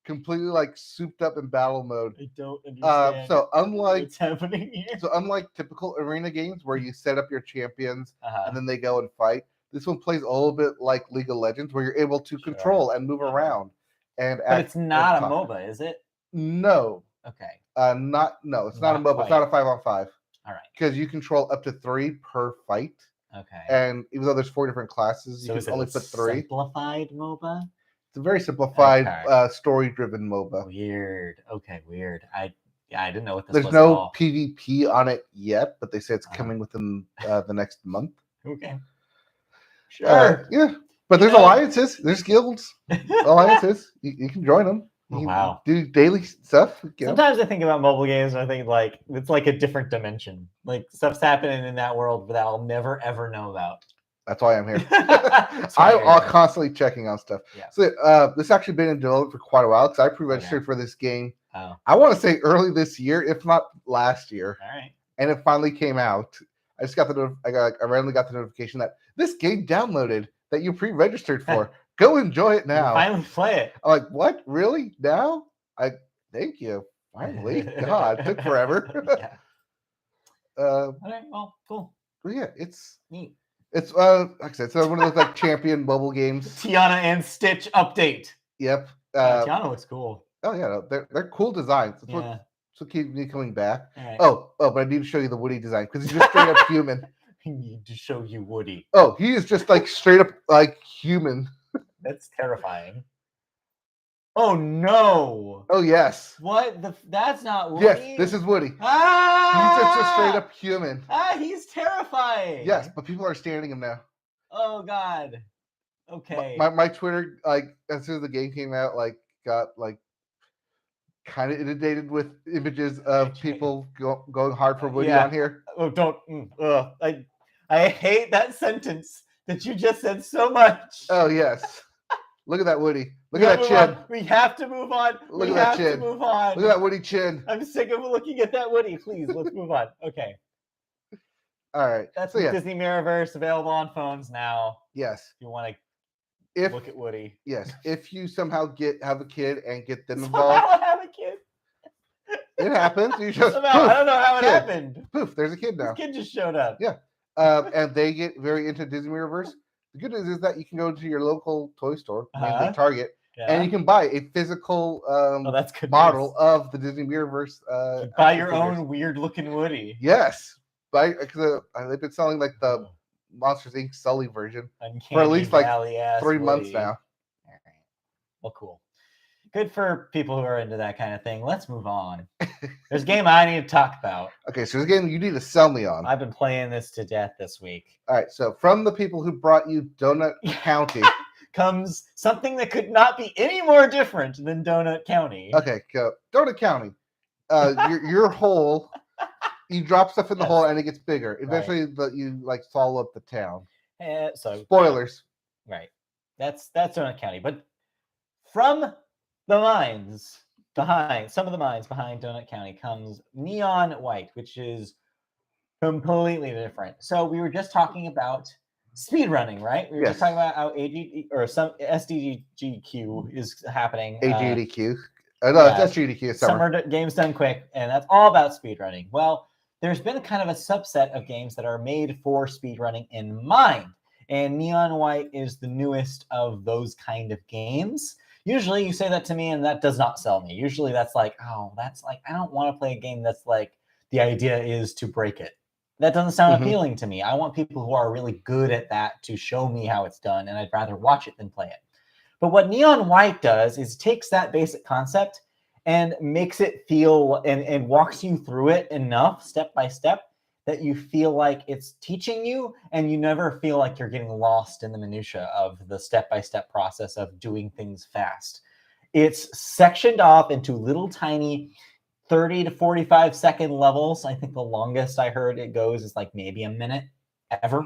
completely like souped up in battle mode. I don't understand So unlike what's happening here. So unlike typical arena games where you set up your champions and then they go and fight, this one plays a little bit like League of Legends where you're able to control and move around. But it's not a MOBA, is it? No. Okay. It's not a MOBA. It's not a 5-on-5. All right. Because you control up to 3 per fight. Okay. And even though there's 4 different classes, so you can only put 3. Simplified MOBA? It's a very simplified, story-driven MOBA. Weird. Okay, weird. I didn't know what this was. There's no PvP on it yet, but they say it's coming within the next month. Okay. Sure. Yeah. But there's alliances. There's guilds. Alliances. You can join them. You do daily stuff. Sometimes I think about mobile games and I think like it's like a different dimension. Like stuff's happening in that world that I'll never ever know about. That's why I'm here. I'm constantly checking on stuff. Yeah. So this actually been in development for quite a while because I pre-registered for this game. Oh. I want to say early this year, if not last year. All right. And it finally came out. I just got I randomly got the notification that this game downloaded that you pre-registered for. Go enjoy it now. Finally play it. I'm like, what? Really? Now? Thank you. Finally. God, it took forever. Yeah. All right. Well, cool. But yeah, it's neat. It's like I said, it's one of those like champion mobile games. Tiana and Stitch update. Yep. Tiana looks cool. Oh yeah, they're cool designs. That's what keeps me coming back. Right. Oh, but I need to show you the Woody design because he's just straight up human. I need to show you Woody. Oh, he is just like straight up like human. That's terrifying. Oh no! Oh yes. What? That's not Woody. Yes, this is Woody. Ah! He's just a straight up human. He's terrifying. Yes, but people are standing him now. Oh god. Okay. My Twitter, like as soon as the game came out, like got like kind of inundated with images of people going hard for Woody on here. Oh, don't. I hate that sentence that you just said so much. Oh yes. Look at that Woody. Look at that chin. We have to move on. Look at that chin. Move on. Look at that Woody chin. I'm sick of looking at that Woody. Please, let's move on. Okay. All right. That's Disney Mirrorverse available on phones now. Yes. If you want to look at Woody. Yes. If you somehow have a kid and get them involved. Somehow have a kid. It happens. You just poof, I don't know how it happened. Poof, there's a kid now. This kid just showed up. Yeah. And they get very into Disney Mirrorverse. The good news is that you can go to your local toy store, mainly Target, and you can buy a physical that's good model of the Disney Mirrorverse. Buy your own weird-looking Woody. Yes, because they've been selling like the Monsters Inc. Sully version for at least like 3 months now. All right. Well, cool. Good for people who are into that kind of thing. Let's move on. There's a game I need to talk about. Okay, so there's a game you need to sell me on. I've been playing this to death this week. All right, so from the people who brought you Donut County comes something that could not be any more different than Donut County. Okay, so Donut County. Your hole, you drop stuff in the hole and it gets bigger. Eventually, you like swallow up the town. Spoilers. Right. That's Donut County. But from the mines behind Donut County comes Neon White, which is completely different. So we were just talking about speedrunning, right? We were just talking about how AGD or some SDGQ is happening. AGDQ. No, it's SGDQ. Summer games done quick, and that's all about speedrunning. Well, there's been kind of a subset of games that are made for speedrunning in mind, and Neon White is the newest of those kind of games. Usually you say that to me and that does not sell me. Usually that's like, I don't want to play a game that's like, the idea is to break it. That doesn't sound appealing to me. I want people who are really good at that to show me how it's done, and I'd rather watch it than play it. But what Neon White does is takes that basic concept and makes it feel and walks you through it enough step by step that you feel like it's teaching you, and you never feel like you're getting lost in the minutia of the step-by-step process of doing things fast. It's sectioned off into little tiny 30 to 45 second levels. I think the longest I heard it goes is like maybe a minute ever.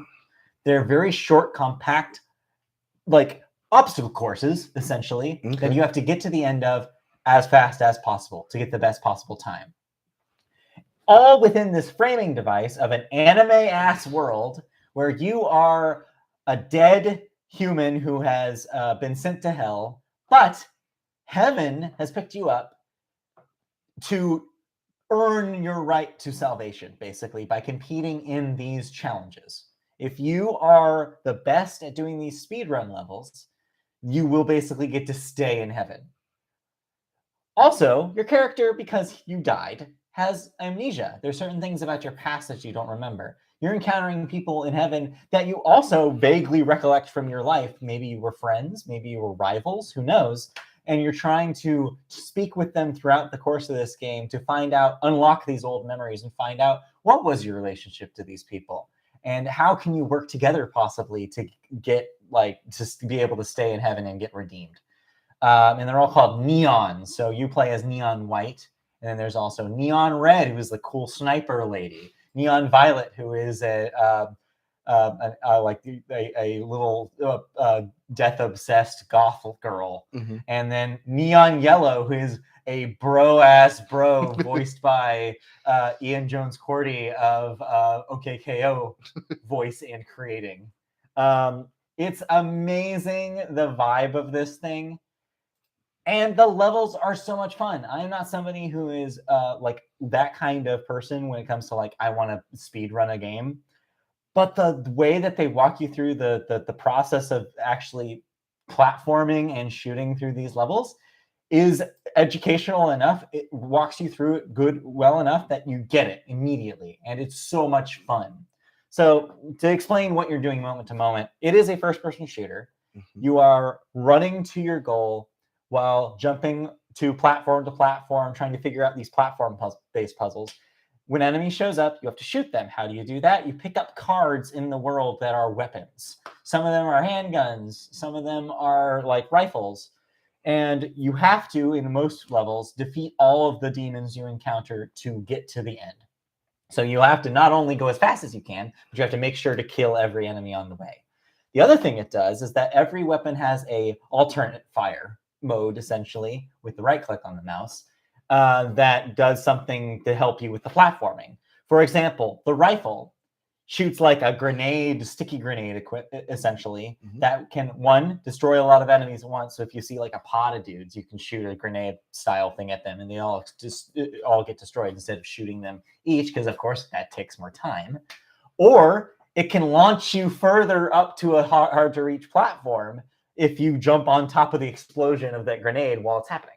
They're very short, compact, like obstacle courses, essentially, that you have to get to the end of as fast as possible to get the best possible time. All within this framing device of an anime-ass world where you are a dead human who has been sent to hell, but heaven has picked you up to earn your right to salvation, basically, by competing in these challenges. If you are the best at doing these speedrun levels, you will basically get to stay in heaven. Also, your character, because you died, has amnesia. There's certain things about your past that you don't remember. You're encountering people in heaven that you also vaguely recollect from your life. Maybe you were friends, maybe you were rivals, who knows? And you're trying to speak with them throughout the course of this game to find out, unlock these old memories and find out what was your relationship to these people and how can you work together possibly to get, like, just to be able to stay in heaven and get redeemed. And they're all called Neon. So you play as Neon White. And then there's also Neon Red, who is the cool sniper lady. Neon Violet, who is a little death-obsessed goth girl. Mm-hmm. And then Neon Yellow, who is a bro-ass bro voiced by Ian Jones-Cordy of OKKO voice and creating. It's amazing, the vibe of this thing. And the levels are so much fun. I'm not somebody who is like that kind of person when it comes to like, I want to speed run a game. But the way that they walk you through the process of actually platforming and shooting through these levels is educational enough. It walks you through it well enough that you get it immediately. And it's so much fun. So to explain what you're doing moment to moment, it is a first-person shooter. Mm-hmm. You are running to your goal while jumping to platform, trying to figure out these platform-based puzzles. When enemy shows up, you have to shoot them. How do you do that? You pick up cards in the world that are weapons. Some of them are handguns. Some of them are like rifles. And you have to, in most levels, defeat all of the demons you encounter to get to the end. So you have to not only go as fast as you can, but you have to make sure to kill every enemy on the way. The other thing it does is that every weapon has a alternate fire mode, essentially, with the right click on the mouse, that does something to help you with the platforming. For example, the rifle shoots like a grenade, sticky grenade, essentially, Mm-hmm. that can, one, destroy a lot of enemies at once. So if you see like a pod of dudes, you can shoot a grenade style thing at them and they all get destroyed instead of shooting them each, because of course that takes more time. Or it can launch you further up to a hard to reach platform if you jump on top of the explosion of that grenade while it's happening.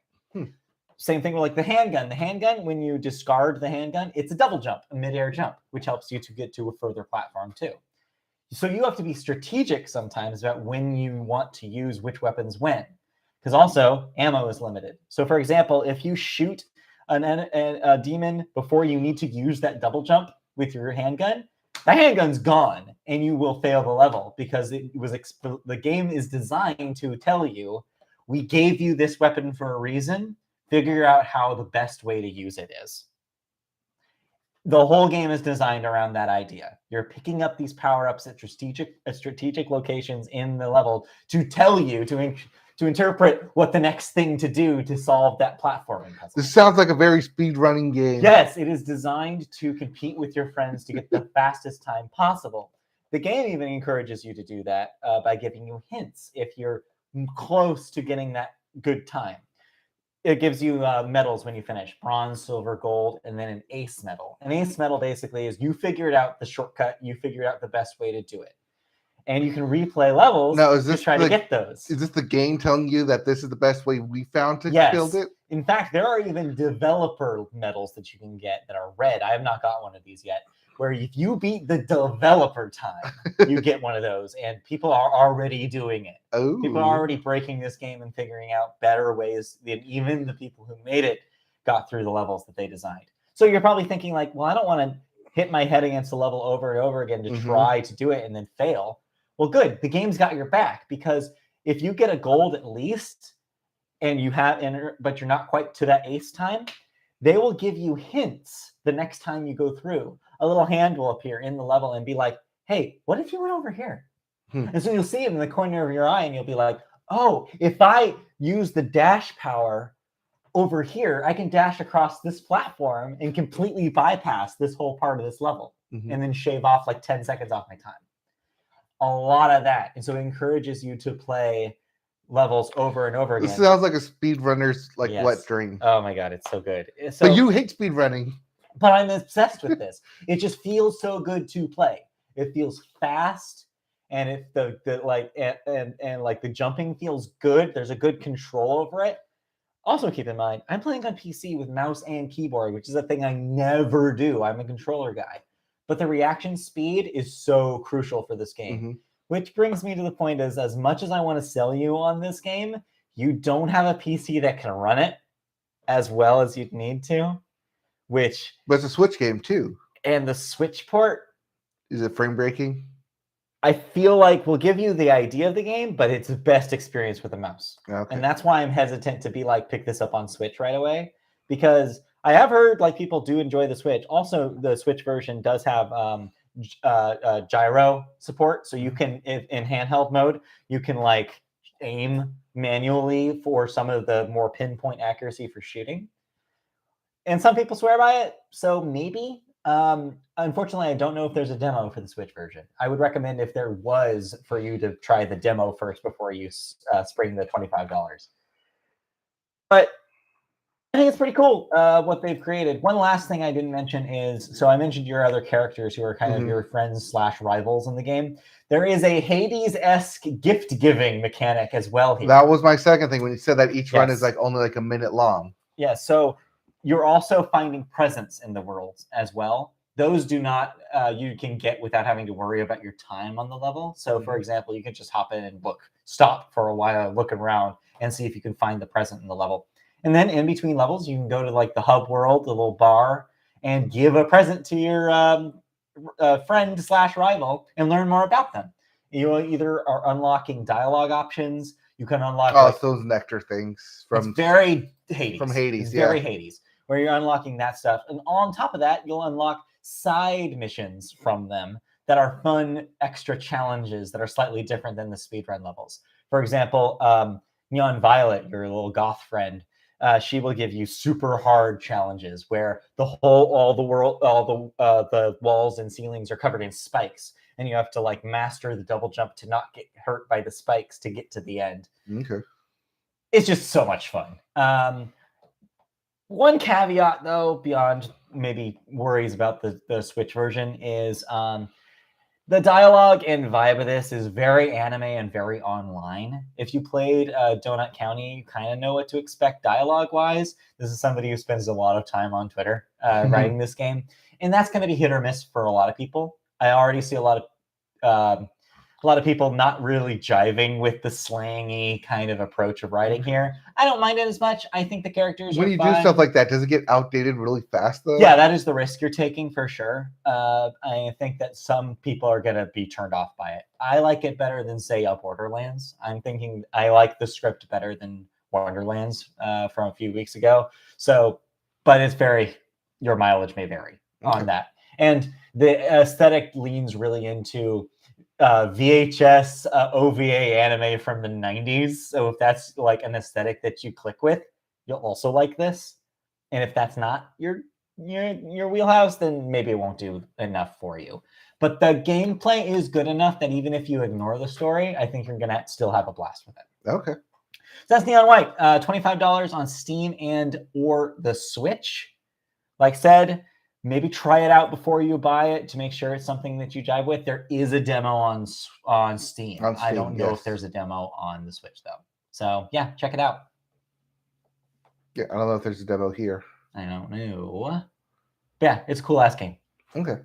Same thing with like the handgun. The handgun, when you discard the handgun, it's a double jump, a midair jump, which helps you to get to a further platform too. So you have to be strategic sometimes about when you want to use which weapons when, because also ammo is limited. So for example, if you shoot a demon before you need to use that double jump with your handgun, the handgun's gone and you will fail the level, because the game is designed to tell you, we gave you this weapon for a reason. Figure out how the best way to use it is. The whole game is designed around that idea. You're picking up these power-ups at strategic locations in the level to tell you, to interpret what the next thing to do to solve that platforming puzzle. This sounds like a very speed-running game. Yes, it is designed to compete with your friends to get the fastest time possible. The game even encourages you to do that by giving you hints if you're close to getting that good time. It gives you medals when you finish: bronze, silver, gold, and then an ace medal. An ace medal basically is you figured out the shortcut, you figured out the best way to do it. And you can replay levels to try to get those. Is this the game telling you that this is the best way we found to build it? In fact, there are even developer medals that you can get that are red. I have not got one of these yet, where if you beat the developer time, you get one of those. And people are already doing it. Oh. People are already breaking this game and figuring out better ways than even the people who made it got through the levels that they designed. So you're probably thinking like, well, I don't want to hit my head against a level over and over again to try to do it and then fail. Well, good. The game's got your back, because if you get a gold at least, and but you're not quite to that ace time, they will give you hints the next time you go through. A little hand will appear in the level and be like, hey, what if you went over here? And so you'll see it in the corner of your eye and you'll be like, oh, if I use the dash power over here, I can dash across this platform and completely bypass this whole part of this level and then shave off like 10 seconds off my time. A lot of that. And so it encourages you to play levels over and over again. This sounds like a speedrunner's wet dream. Oh my God, it's so good. But you hate speedrunning. But I'm obsessed with this. It just feels so good to play. It feels fast, and the jumping feels good. There's a good control over it. Also, keep in mind, I'm playing on PC with mouse and keyboard, which is a thing I never do. I'm a controller guy. But the reaction speed is so crucial for this game. Which brings me to the point is, as much as I want to sell you on this game, you don't have a PC that can run it as well as you'd need to. But it's a Switch game too. And the Switch port, is it frame breaking? I feel like we'll give you the idea of the game, but it's the best experience with a mouse. Okay. And that's why I'm hesitant to be like, pick this up on Switch right away, because I have heard like people do enjoy the Switch. Also, the Switch version does have gyro support, so you can, in handheld mode, you can like aim manually for some of the more pinpoint accuracy for shooting. And some people swear by it, so maybe. Unfortunately, I don't know if there's a demo for the Switch version. I would recommend, if there was, for you to try the demo first before you spring the $25. But I think it's pretty cool what they've created. One last thing I didn't mention is, so I mentioned your other characters who are kind of your friends / rivals in the game. There is a Hades-esque gift-giving mechanic as well here. That was my second thing when you said that each run is only a minute long. Yeah, so you're also finding presents in the world as well. Those do not, you can get without having to worry about your time on the level. So, for example, you can just hop in and stop for a while, look around, and see if you can find the present in the level. And then in between levels, you can go to like the hub world, the little bar, and give a present to your friend / rival and learn more about them. You either are unlocking dialogue options. You can unlock those nectar things from very Hades. From Hades, it's very Hades, where you're unlocking that stuff. And on top of that, you'll unlock side missions from them that are fun extra challenges that are slightly different than the speedrun levels. For example, Neon Violet, your little goth friend, she will give you super hard challenges where all the walls and ceilings are covered in spikes, and you have to like master the double jump to not get hurt by the spikes to get to the end. Okay. It's just so much fun. One caveat, though, beyond maybe worries about the Switch version, is the dialogue and vibe of this is very anime and very online. If you played Donut County, you kind of know what to expect dialogue-wise. This is somebody who spends a lot of time on Twitter writing this game, and that's going to be hit or miss for a lot of people. I already see a lot of people not really jiving with the slangy kind of approach of writing here. I don't mind it as much. I think the characters when are you fun. do stuff like that, does it get outdated really fast though? Yeah, that is the risk you're taking for sure. I think that some people are going to be turned off by it. I like it better than, say, Borderlands. I'm thinking I like the script better than Wonderlands from a few weeks ago. So, but it's your mileage may vary on that. And the aesthetic leans really into VHS OVA anime from the 90s. So if that's like an aesthetic that you click with, you'll also like this. And if that's not your wheelhouse, then maybe it won't do enough for you. But the gameplay is good enough that even if you ignore the story, I think you're going to still have a blast with it. Okay. So that's Neon White. $25 on Steam or the Switch. Like said, maybe try it out before you buy it to make sure it's something that you jive with. There is a demo on Steam. I don't know if there's a demo on the Switch, though. So, yeah, check it out. Yeah, I don't know if there's a demo here. I don't know. Yeah, it's a cool-ass game. Okay.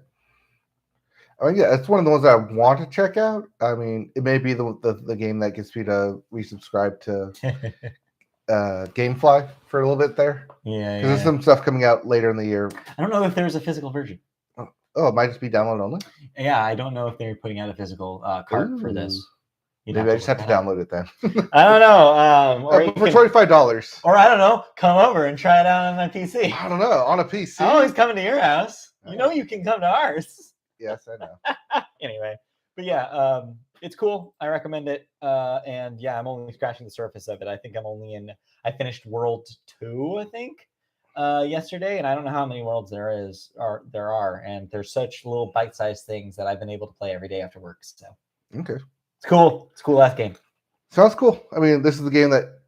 I mean, yeah, it's one of the ones that I want to check out. I mean, it may be the game that gets me to resubscribe to GameFly for a little bit there. Yeah, because there's some stuff coming out later in the year. I don't know if there's a physical version. Oh, it might just be download only? Yeah, I don't know if they're putting out a physical cart for this. Maybe I just have to download it then. I don't know. Or for $25. Or I don't know, come over and try it out on my PC. I don't know, on a PC. I'm always coming to your house. You know you can come to ours. Yes, I know. Anyway, but yeah, It's cool. I recommend it. And yeah, I'm only scratching the surface of it. I think I finished World 2, I think, yesterday, and I don't know how many worlds there are, and there's such little bite-sized things that I've been able to play every day after work. So Okay. it's cool. It's a cool last game. Sounds cool. I mean, this is the game that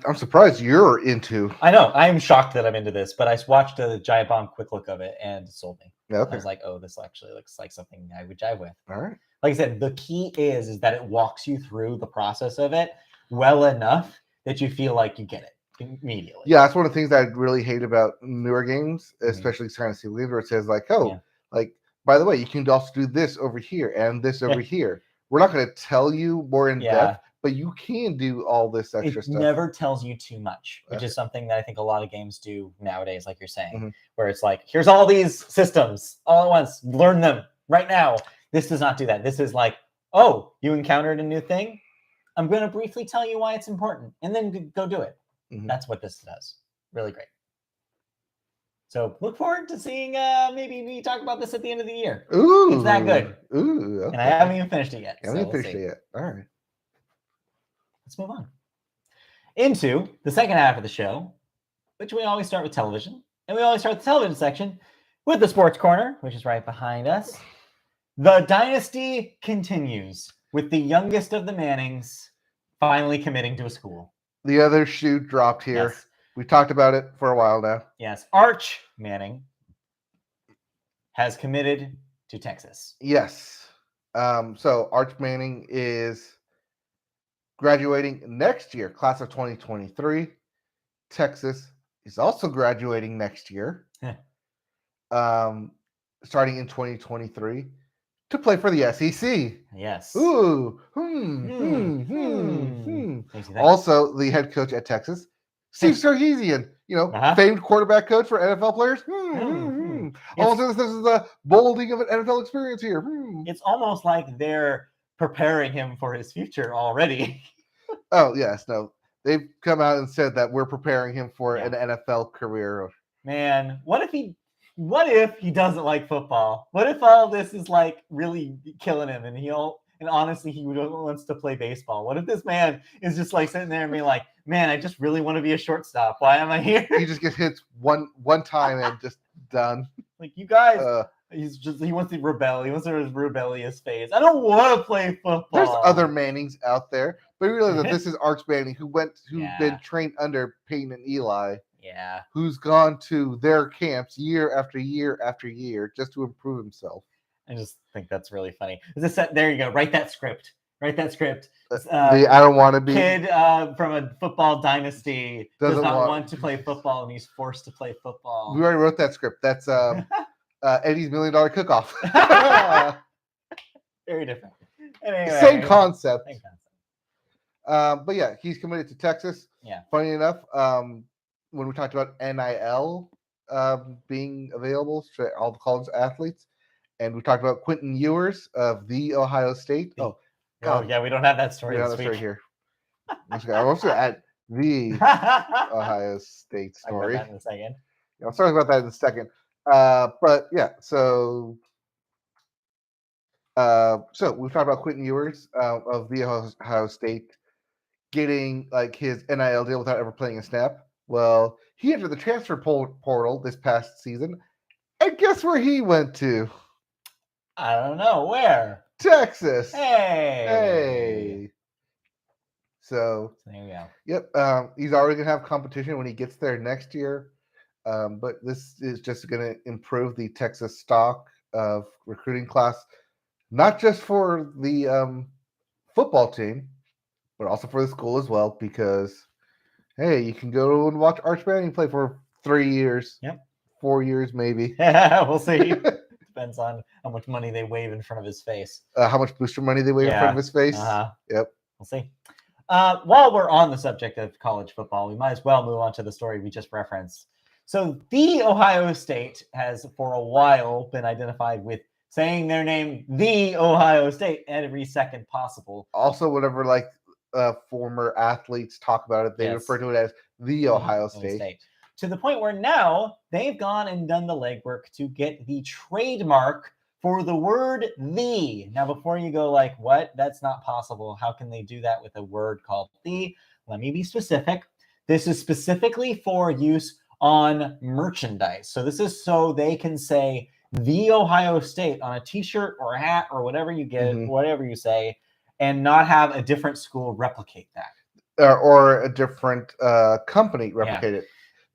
I'm surprised you're into. I know. I'm shocked that I'm into this, but I watched a Giant Bomb quick look of it and it sold me. Yeah, okay. I was like, oh, this actually looks like something I would jive with. All right. Like I said, the key is that it walks you through the process of it well enough that you feel like you get it immediately. Yeah, that's one of the things that I really hate about newer games, especially kind of games where it says like, oh, like, by the way, you can also do this over here and this over here. We're not going to tell you more in depth, but you can do all this extra stuff. It never tells you too much, which is something that I think a lot of games do nowadays, like you're saying, where it's like, here's all these systems all at once, learn them right now. This does not do that. This is like, oh, you encountered a new thing? I'm going to briefly tell you why it's important, and then go do it. That's what this does. Really great. So look forward to seeing maybe we talk about this at the end of the year. Ooh. It's that good. Ooh. Okay. And I haven't even finished it yet. I haven't finished it yet. All right. Let's move on into the second half of the show, which we always start with television. And we always start the television section with the Sports Corner, which is right behind us. The dynasty continues with the youngest of the Mannings finally committing to a school. The other shoe dropped here. Yes. We talked about it for a while now. Yes. Arch Manning has committed to Texas. Yes. So Arch Manning is graduating next year, class of 2023. Texas is also graduating next year, starting in 2023. To play for the SEC. Yes. Ooh. Also, the head coach at Texas, Steve Sarkisian, famed quarterback coach for NFL players. Also, this is the molding of an NFL experience here. It's almost like they're preparing him for his future already. Oh, yes. No, they've come out and said that we're preparing him for an NFL career. Man, what if he doesn't like football? What if all this is like really killing him and honestly he wants to play baseball? What if this man is just like sitting there and being like, man, I just really want to be a shortstop. Why am I here? He just gets hit one time and just done. Like, you guys, he wants to rebel. He wants to his rebellious phase. I don't want to play football. There's other Mannings out there, but you realize that this is Arch Manning who's been trained under Peyton and Eli. Yeah. Who's gone to their camps year after year after year just to improve himself. I just think that's really funny. There you go. Write that script. I don't want to be. Kid from a football dynasty does not want to play football, and he's forced to play football. We already wrote that script. That's Eddie's $1 Million Cook-Off. Very different. Anyway, Same concept. But yeah, he's committed to Texas. Yeah. Funny enough, when we talked about NIL being available to all the college athletes, and we talked about Quentin Ewers of the Ohio State. Oh, yeah, we don't have that story this week. Here. I'm also going to add the Ohio State story. I'll talk about that in a second. Yeah, I'll talk about that in a second. But yeah, so we've talked about Quentin Ewers of the Ohio State getting like his NIL deal without ever playing a snap. Well, he entered the transfer portal this past season, and guess where he went to? I don't know. Where? Texas. Hey. So there you go. Yep. He's already going to have competition when he gets there next year. But this is just going to improve the Texas stock of recruiting class, not just for the football team, but also for the school as well, because hey, you can go and watch Arch Manning play for 3 years. Yep. 4 years, maybe. Yeah, we'll see. Depends on how much money they wave in front of his face. How much booster money they wave in front of his face. Yep. We'll see. While we're on the subject of college football, we might as well move on to the story we just referenced. So the Ohio State has for a while been identified with saying their name, the Ohio State, every second possible. Also, whenever former athletes talk about it, they refer to it as the Ohio State. To the point where now they've gone and done the legwork to get the trademark for the word "the." Now, before you go like, what? That's not possible. How can they do that with a word called "the"? Let me be specific. This is specifically for use on merchandise. So this is so they can say "The Ohio State" on a t-shirt or a hat or whatever you get, whatever you say, and not have a different school replicate that. Or a different company replicate it.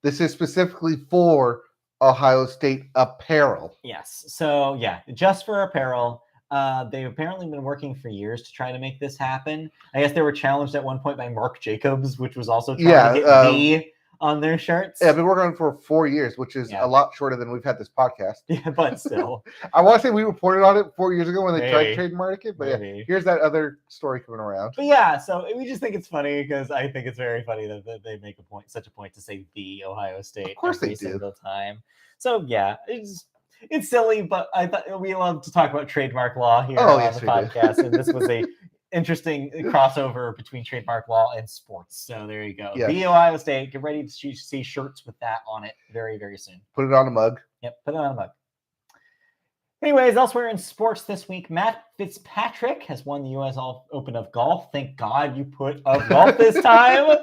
This is specifically for Ohio State apparel. Yes. So yeah, just for apparel. They've apparently been working for years to try to make this happen. I guess they were challenged at one point by Mark Jacobs, which was also trying to get "the" on their shirts. Yeah, I've been working on it for 4 years, which is a lot shorter than we've had this podcast. Yeah, but still. I want to say we reported on it 4 years ago when they tried to trademark it, but yeah, here's that other story coming around. But yeah, so we just think it's funny because I think it's very funny that they make such a point to say "the Ohio State" of course every single time. So yeah, it's silly, but I thought we love to talk about trademark law here on the podcast, and this was a interesting crossover between trademark law and sports. So there you go. Yes. The Ohio State. Get ready to see shirts with that on it very, very soon. Put it on a mug. Yep, put it on a mug. Anyways, elsewhere in sports this week, Matt Fitzpatrick has won the U.S. Open of golf. Thank God you put up golf this time.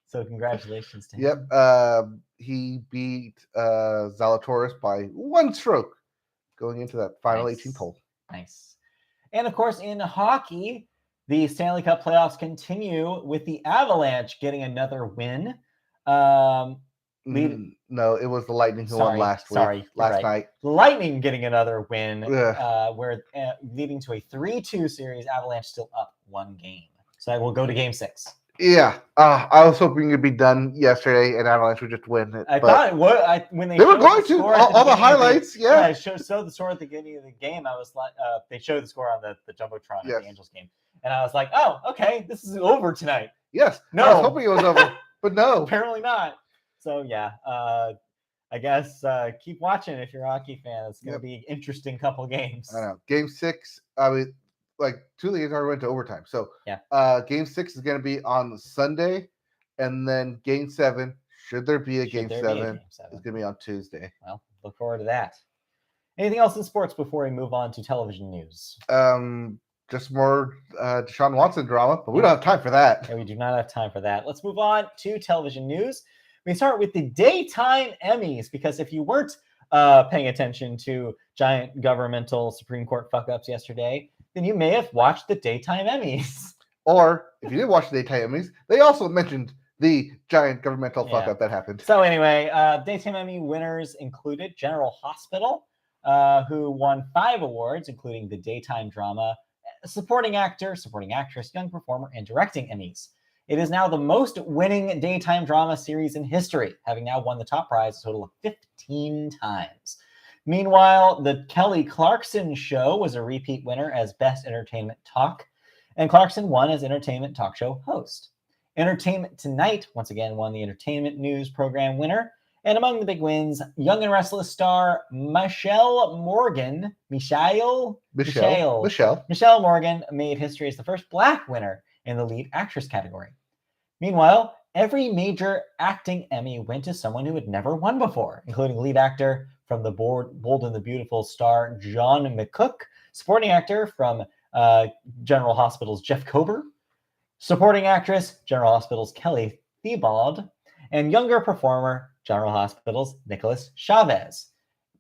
So congratulations to him. Yep. He beat Zalatoris by 1 stroke going into that final 18th hole. Nice. And of course, in hockey, the Stanley Cup playoffs continue with the Avalanche getting another win. No, it was the Lightning who won last night. The Lightning getting another win, where leading to a 3-2 series. Avalanche still up 1 game. So we'll go to Game 6. Yeah, I was hoping it'd be done yesterday and Avalanche would just win it. I thought when they were going to all the highlights. I showed the score at the beginning of the game. I was like, they showed the score on the jumbotron at the Angels game, and I was like, oh, okay, this is over tonight. Yes, no, I was hoping it was over, but no, apparently not. So yeah, I guess keep watching if you're a hockey fan. It's going to be an interesting couple games. I know. Game 6. I mean, like 2 of the games already went to overtime. So Game 6 is going to be on Sunday, and then Game 7, should there be a Game 7, is going to be on Tuesday. Well, look forward to that. Anything else in sports before we move on to television news? Just more Deshaun Watson drama, but we don't have time for that. Yeah, we do not have time for that. Let's move on to television news. We start with the Daytime Emmys, because if you weren't paying attention to giant governmental Supreme Court fuck-ups yesterday, then you may have watched the Daytime Emmys. Or if you did watch the Daytime Emmys, they also mentioned the giant governmental fuck-up that happened. So anyway, Daytime Emmy winners included General Hospital, who won 5 awards, including the Daytime Drama, Supporting Actor, Supporting Actress, Young Performer, and Directing Emmys. It is now the most winning daytime drama series in history, having now won the top prize a total of 15 times. Meanwhile, the Kelly Clarkson Show was a repeat winner as Best Entertainment Talk, and Clarkson won as Entertainment Talk Show host. Entertainment Tonight once again won the Entertainment News Program winner, and among the big wins, Young and Restless star Michelle Morgan made history as the first Black winner in the lead actress category. Meanwhile, every major acting Emmy went to someone who had never won before, including lead actor from The Bold and the Beautiful star John McCook, supporting actor from General Hospital's Jeff Kober, supporting actress General Hospital's Kelly Thibaud, and younger performer General Hospital's Nicholas Chavez.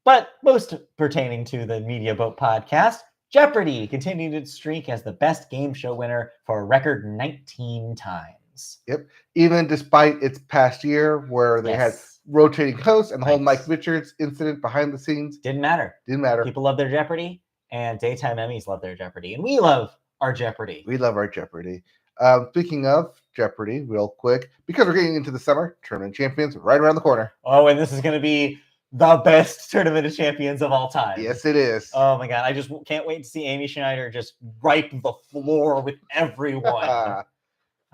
But most pertaining to the Media Boat podcast, Jeopardy! Continued its streak as the best game show winner for a record 19 times. Yep. Even despite its past year where they had rotating hosts and the whole Mike Richards incident behind the scenes. Didn't matter. People love their Jeopardy, and Daytime Emmys love their Jeopardy. And we love our Jeopardy. Speaking of Jeopardy, real quick, because we're getting into the summer, Tournament of Champions right around the corner. Oh, and this is going to be the best Tournament of Champions of all time. Yes, it is. Oh my God. I just can't wait to see Amy Schneider just wipe the floor with everyone.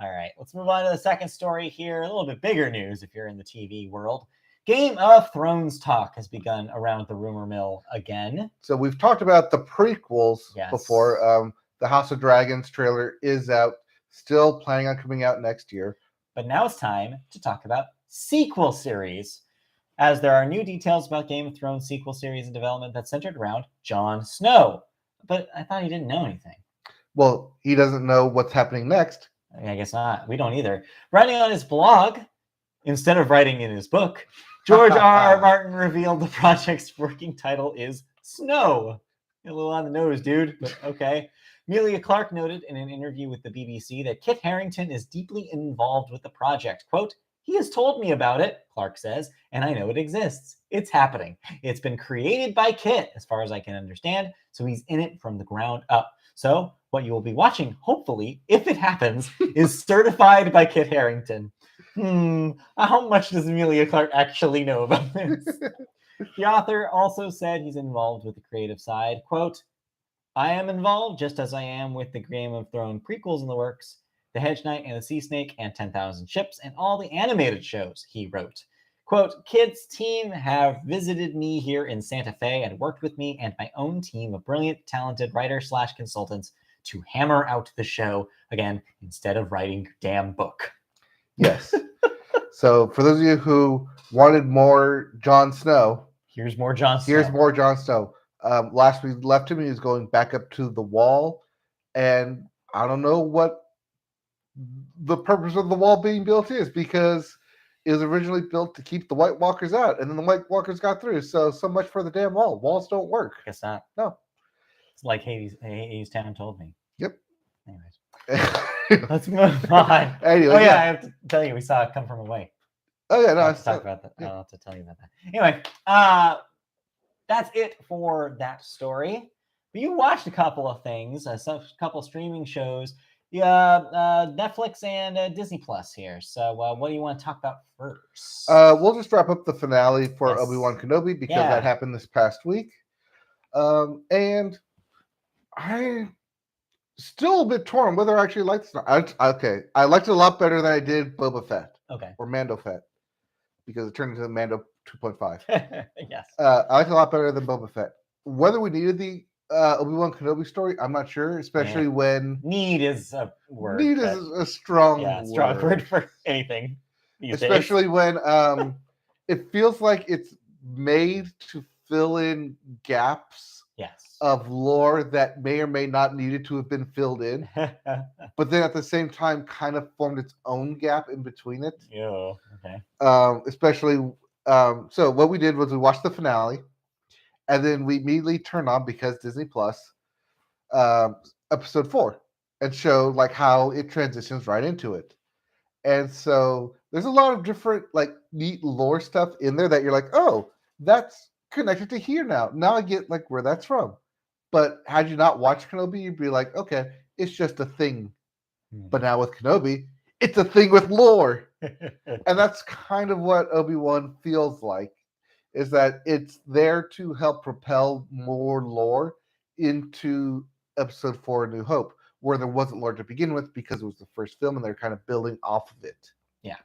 All right, let's move on to the second story here. A little bit bigger news if you're in the TV world. Game of Thrones talk has begun around the rumor mill again. So we've talked about the prequels before. The House of Dragons trailer is out, still planning on coming out next year. But now it's time to talk about sequel series. as there are new details about Game of Thrones sequel series in development that's centered around Jon Snow. But I thought he didn't know anything. Well, he doesn't know what's happening next. I guess not. We don't either. Writing on his blog, instead of writing in his book, George R.R. Martin revealed the project's working title is Snow. A little on the nose, dude, but okay. Emilia Clarke noted in an interview with the BBC that Kit Harrington is deeply involved with the project. Quote, "He has told me about it," Clarke says, "and I know it exists. It's happening. It's been created by Kit, as far as I can understand, so he's in it from the ground up. So what you will be watching, hopefully, if it happens, is certified by Kit Harrington." How much does Emilia Clarke actually know about this? The author also said he's involved with the creative side. Quote, "I am involved just as I am with the Game of Thrones prequels in the works, The Hedge Knight and the Sea Snake and 10,000 Ships, and all the animated shows," he wrote. Quote, "Kit's team have visited me here in Santa Fe and worked with me and my own team of brilliant, talented writers/consultants to hammer out the show again instead of writing your damn book." Yes. So for those of you who wanted more Jon Snow, here's more Jon Snow. Here's more Jon Snow. Last we left him, he was going back up to the wall, and I don't know what the purpose of the wall being built is, because it was originally built to keep the White Walkers out, and then the White Walkers got through. So much for the damn wall. Walls don't work. Guess not. No. It's like Hades Town told me. Yep. Anyways, let's move on. Anyway, I have to tell you, we saw it Come From Away. Oh yeah, no, I'll have to talk about that. Yeah. I'll have to tell you about that. Anyway, that's it for that story. But you watched a couple of things, a couple streaming shows, Netflix and Disney Plus here. So what do you want to talk about first? We'll just wrap up the finale for Yes. Obi-Wan Kenobi, because that happened this past week. And I still a bit torn whether I actually like this. I liked it a lot better than I did Boba Fett. Okay. Or Mando Fett, because it turned into Mando 2.5. Yes. I liked it a lot better than Boba Fett. Whether we needed the Obi-Wan Kenobi story, I'm not sure, especially when... Need is a word. Need is a strong word. Strong word for anything these especially days. When it feels like it's made to fill in gaps of lore that may or may not needed to have been filled in, but then at the same time kind of formed its own gap in between it. Yeah, okay. Especially, so what we did was we watched the finale, and then we immediately turned on, because Disney Plus, episode 4, and showed like how it transitions right into it. And so there's a lot of different like neat lore stuff in there that you're like, oh, that's connected to here now. Now I get like where that's from. But had you not watched Kenobi, you'd be like, okay, it's just a thing. But now with Kenobi, it's a thing with lore. And that's kind of what Obi-Wan feels like, is that it's there to help propel more lore into episode 4, A New Hope, where there wasn't lore to begin with because it was the first film and they're kind of building off of it. Yeah.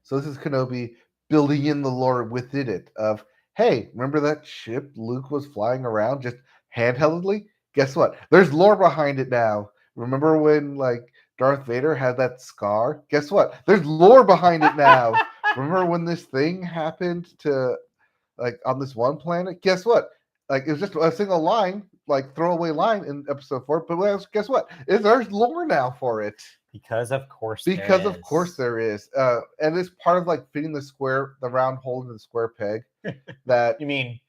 So this is Kenobi building in the lore within it of, hey, remember that ship Luke was flying around just handheldedly? Guess what? There's lore behind it now. Remember when like Darth Vader had that scar? Guess what? There's lore behind it now. Remember when this thing happened to like on this one planet? Guess what? Like it was just a single line, like throwaway line in episode 4. But guess what? There's lore now for it. Because of course there is. And it's part of like fitting the round hole into the square peg. That you mean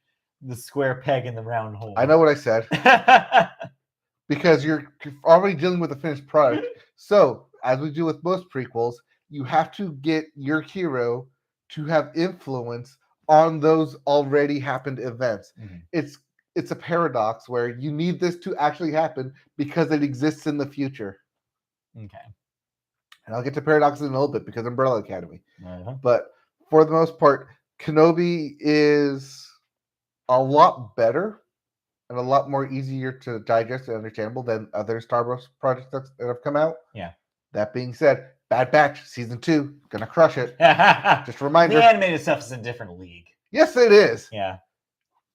the square peg in the round hole. I know what I said. Because you're already dealing with a finished product. So, as we do with most prequels, you have to get your hero to have influence on those already happened events. Mm-hmm. It's a paradox where you need this to actually happen because it exists in the future. Okay. And I'll get to paradoxes in a little bit because Umbrella Academy. Uh-huh. But for the most part, Kenobi is a lot better and a lot more easier to digest and understandable than other Star Wars projects that have come out. Yeah. That being said, Bad Batch season 2 gonna crush it. Just a reminder. The animated stuff is in a different league. Yes, it is. Yeah.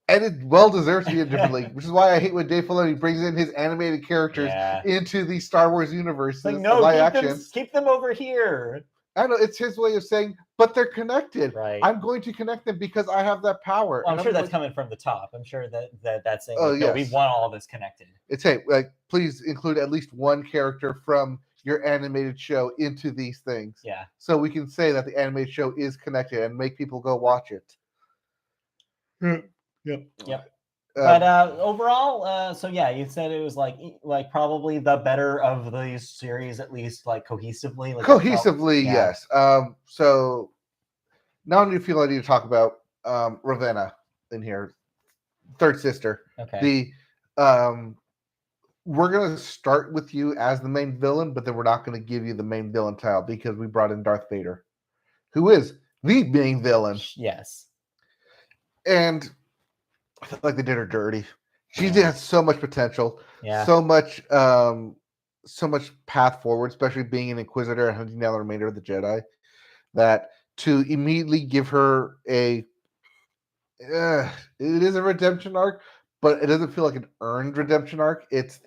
And it well deserves to be in a different league, which is why I hate when Dave Filoni brings in his animated characters into the Star Wars universe. Like, no, keep them over here. I know it's his way of saying, but they're connected. Right. I'm going to connect them because I have that power. Well, I'm sure that's coming from the top. I'm sure that's saying, Oh, like, no, we yes. want all of this connected. It's, hey, like, please include at least one character from your animated show into these things. Yeah. So we can say that the animated show is connected and make people go watch it. Yep. But overall, so yeah, you said it was like probably the better of these series, at least like cohesively. Like cohesively, yes. So now I feel I need to talk about Ravenna in here, third sister. Okay. We're gonna start with you as the main villain, but then we're not gonna give you the main villain title because we brought in Darth Vader, who is the main villain. Yes. And I feel like they did her dirty. She has so much potential, so much path forward, especially being an Inquisitor and hunting down the remainder of the Jedi. That to immediately give her it is a redemption arc, but it doesn't feel like an earned redemption arc. It's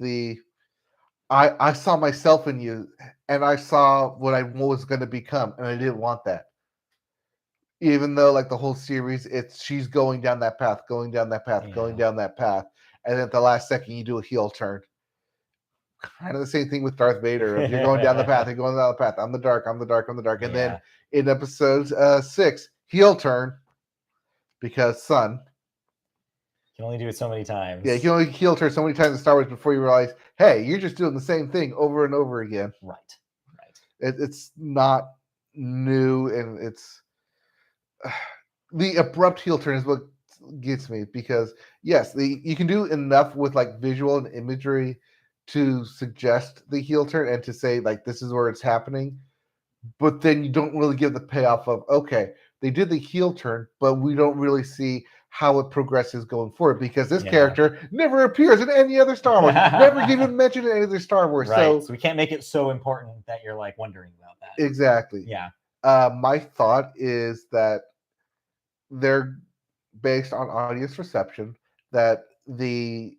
I saw myself in you, and I saw what I was going to become, and I didn't want that. Even though, like, the whole series, she's going down that path, going down that path, going down that path, and then at the last second, you do a heel turn. Kind of the same thing with Darth Vader. If you're going down the path, you're going down the path. I'm the dark, I'm the dark, I'm the dark. And then in episode 6, heel turn, because son. You can only do it so many times. Yeah, you can only heel turn so many times in Star Wars before you realize, hey, you're just doing the same thing over and over again. Right. It's not new, and it's... the abrupt heel turn is what gets me, because yes, you can do enough with like visual and imagery to suggest the heel turn and to say like this is where it's happening, but then you don't really give the payoff of, okay, they did the heel turn, but we don't really see how it progresses going forward, because this character never appears in any other Star Wars, never even mentioned in any other Star Wars. Right. So we can't make it so important that you're like wondering about that. Exactly. Yeah. My thought is that they're based on audience reception, that the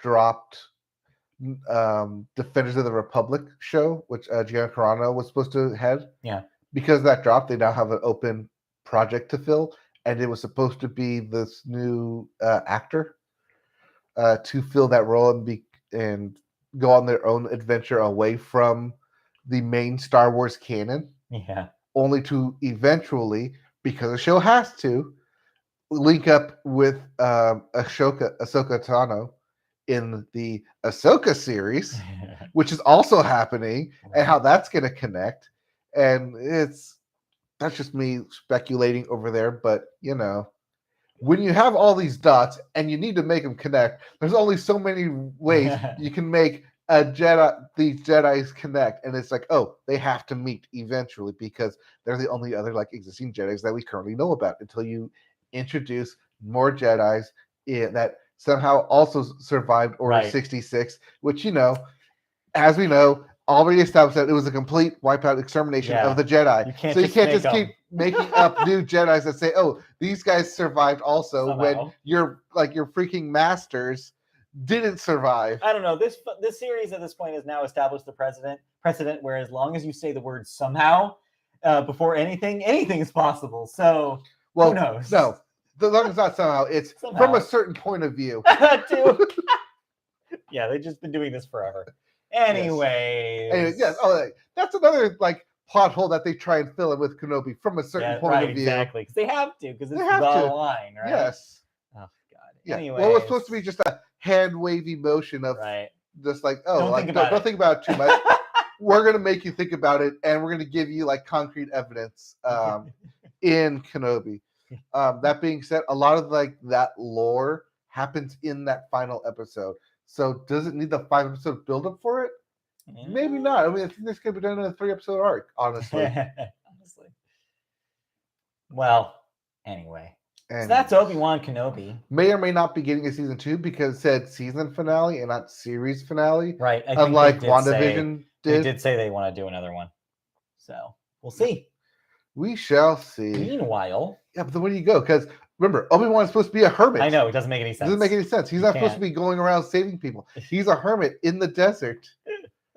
dropped Defenders of the Republic show, which Gianna Carano was supposed to head. Yeah. Because that dropped, they now have an open project to fill, and it was supposed to be this new actor to fill that role and go on their own adventure away from the main Star Wars canon. Yeah. Only to eventually, because the show has to, link up with Ahsoka Tano in the Ahsoka series, which is also happening, and how that's going to connect. And that's just me speculating over there, but you know, when you have all these dots and you need to make them connect, there's only so many ways you can make these Jedis connect, and it's like, oh, they have to meet eventually because they're the only other like existing Jedis that we currently know about, until you introduce more Jedis that somehow also survived Order 66, which, you know, as we know, already established that it was a complete wipeout extermination of the Jedi. You can't just keep making up new Jedis that say, oh, these guys survived also somehow, when your freaking masters didn't survive. I don't know. This series at this point has now established the precedent where as long as you say the word somehow before anything is possible. So who knows? No, as long as it's not somehow, it's somehow. From a certain point of view. Yeah, they've just been doing this forever. Anyway, yes. Oh, that's another like plot hole that they try and fill in with Kenobi from a certain point of view. Exactly, because they have to, because it's the line, right? Yes. Oh God. Yeah. Anyways. Well, it's supposed to be just a hand wavy motion of just like, oh, don't think about it too much. We're gonna make you think about it, and we're gonna give you like concrete evidence in Kenobi. That being said, a lot of like that lore happens in that final episode. So does it need the 5-episode build up for it? Maybe not. I mean, I think this could be done in a 3-episode arc, honestly. Well, anyway. So that's Obi-Wan Kenobi. May or may not be getting a season 2 because it said season finale and not series finale. Right. I unlike WandaVision did. They did say they want to do another one. So we'll see. We shall see. Meanwhile. Yeah, but then where do you go? Because remember, Obi-Wan is supposed to be a hermit. I know, it doesn't make any sense. It doesn't make any sense. He's not supposed to be going around saving people. He's a hermit in the desert.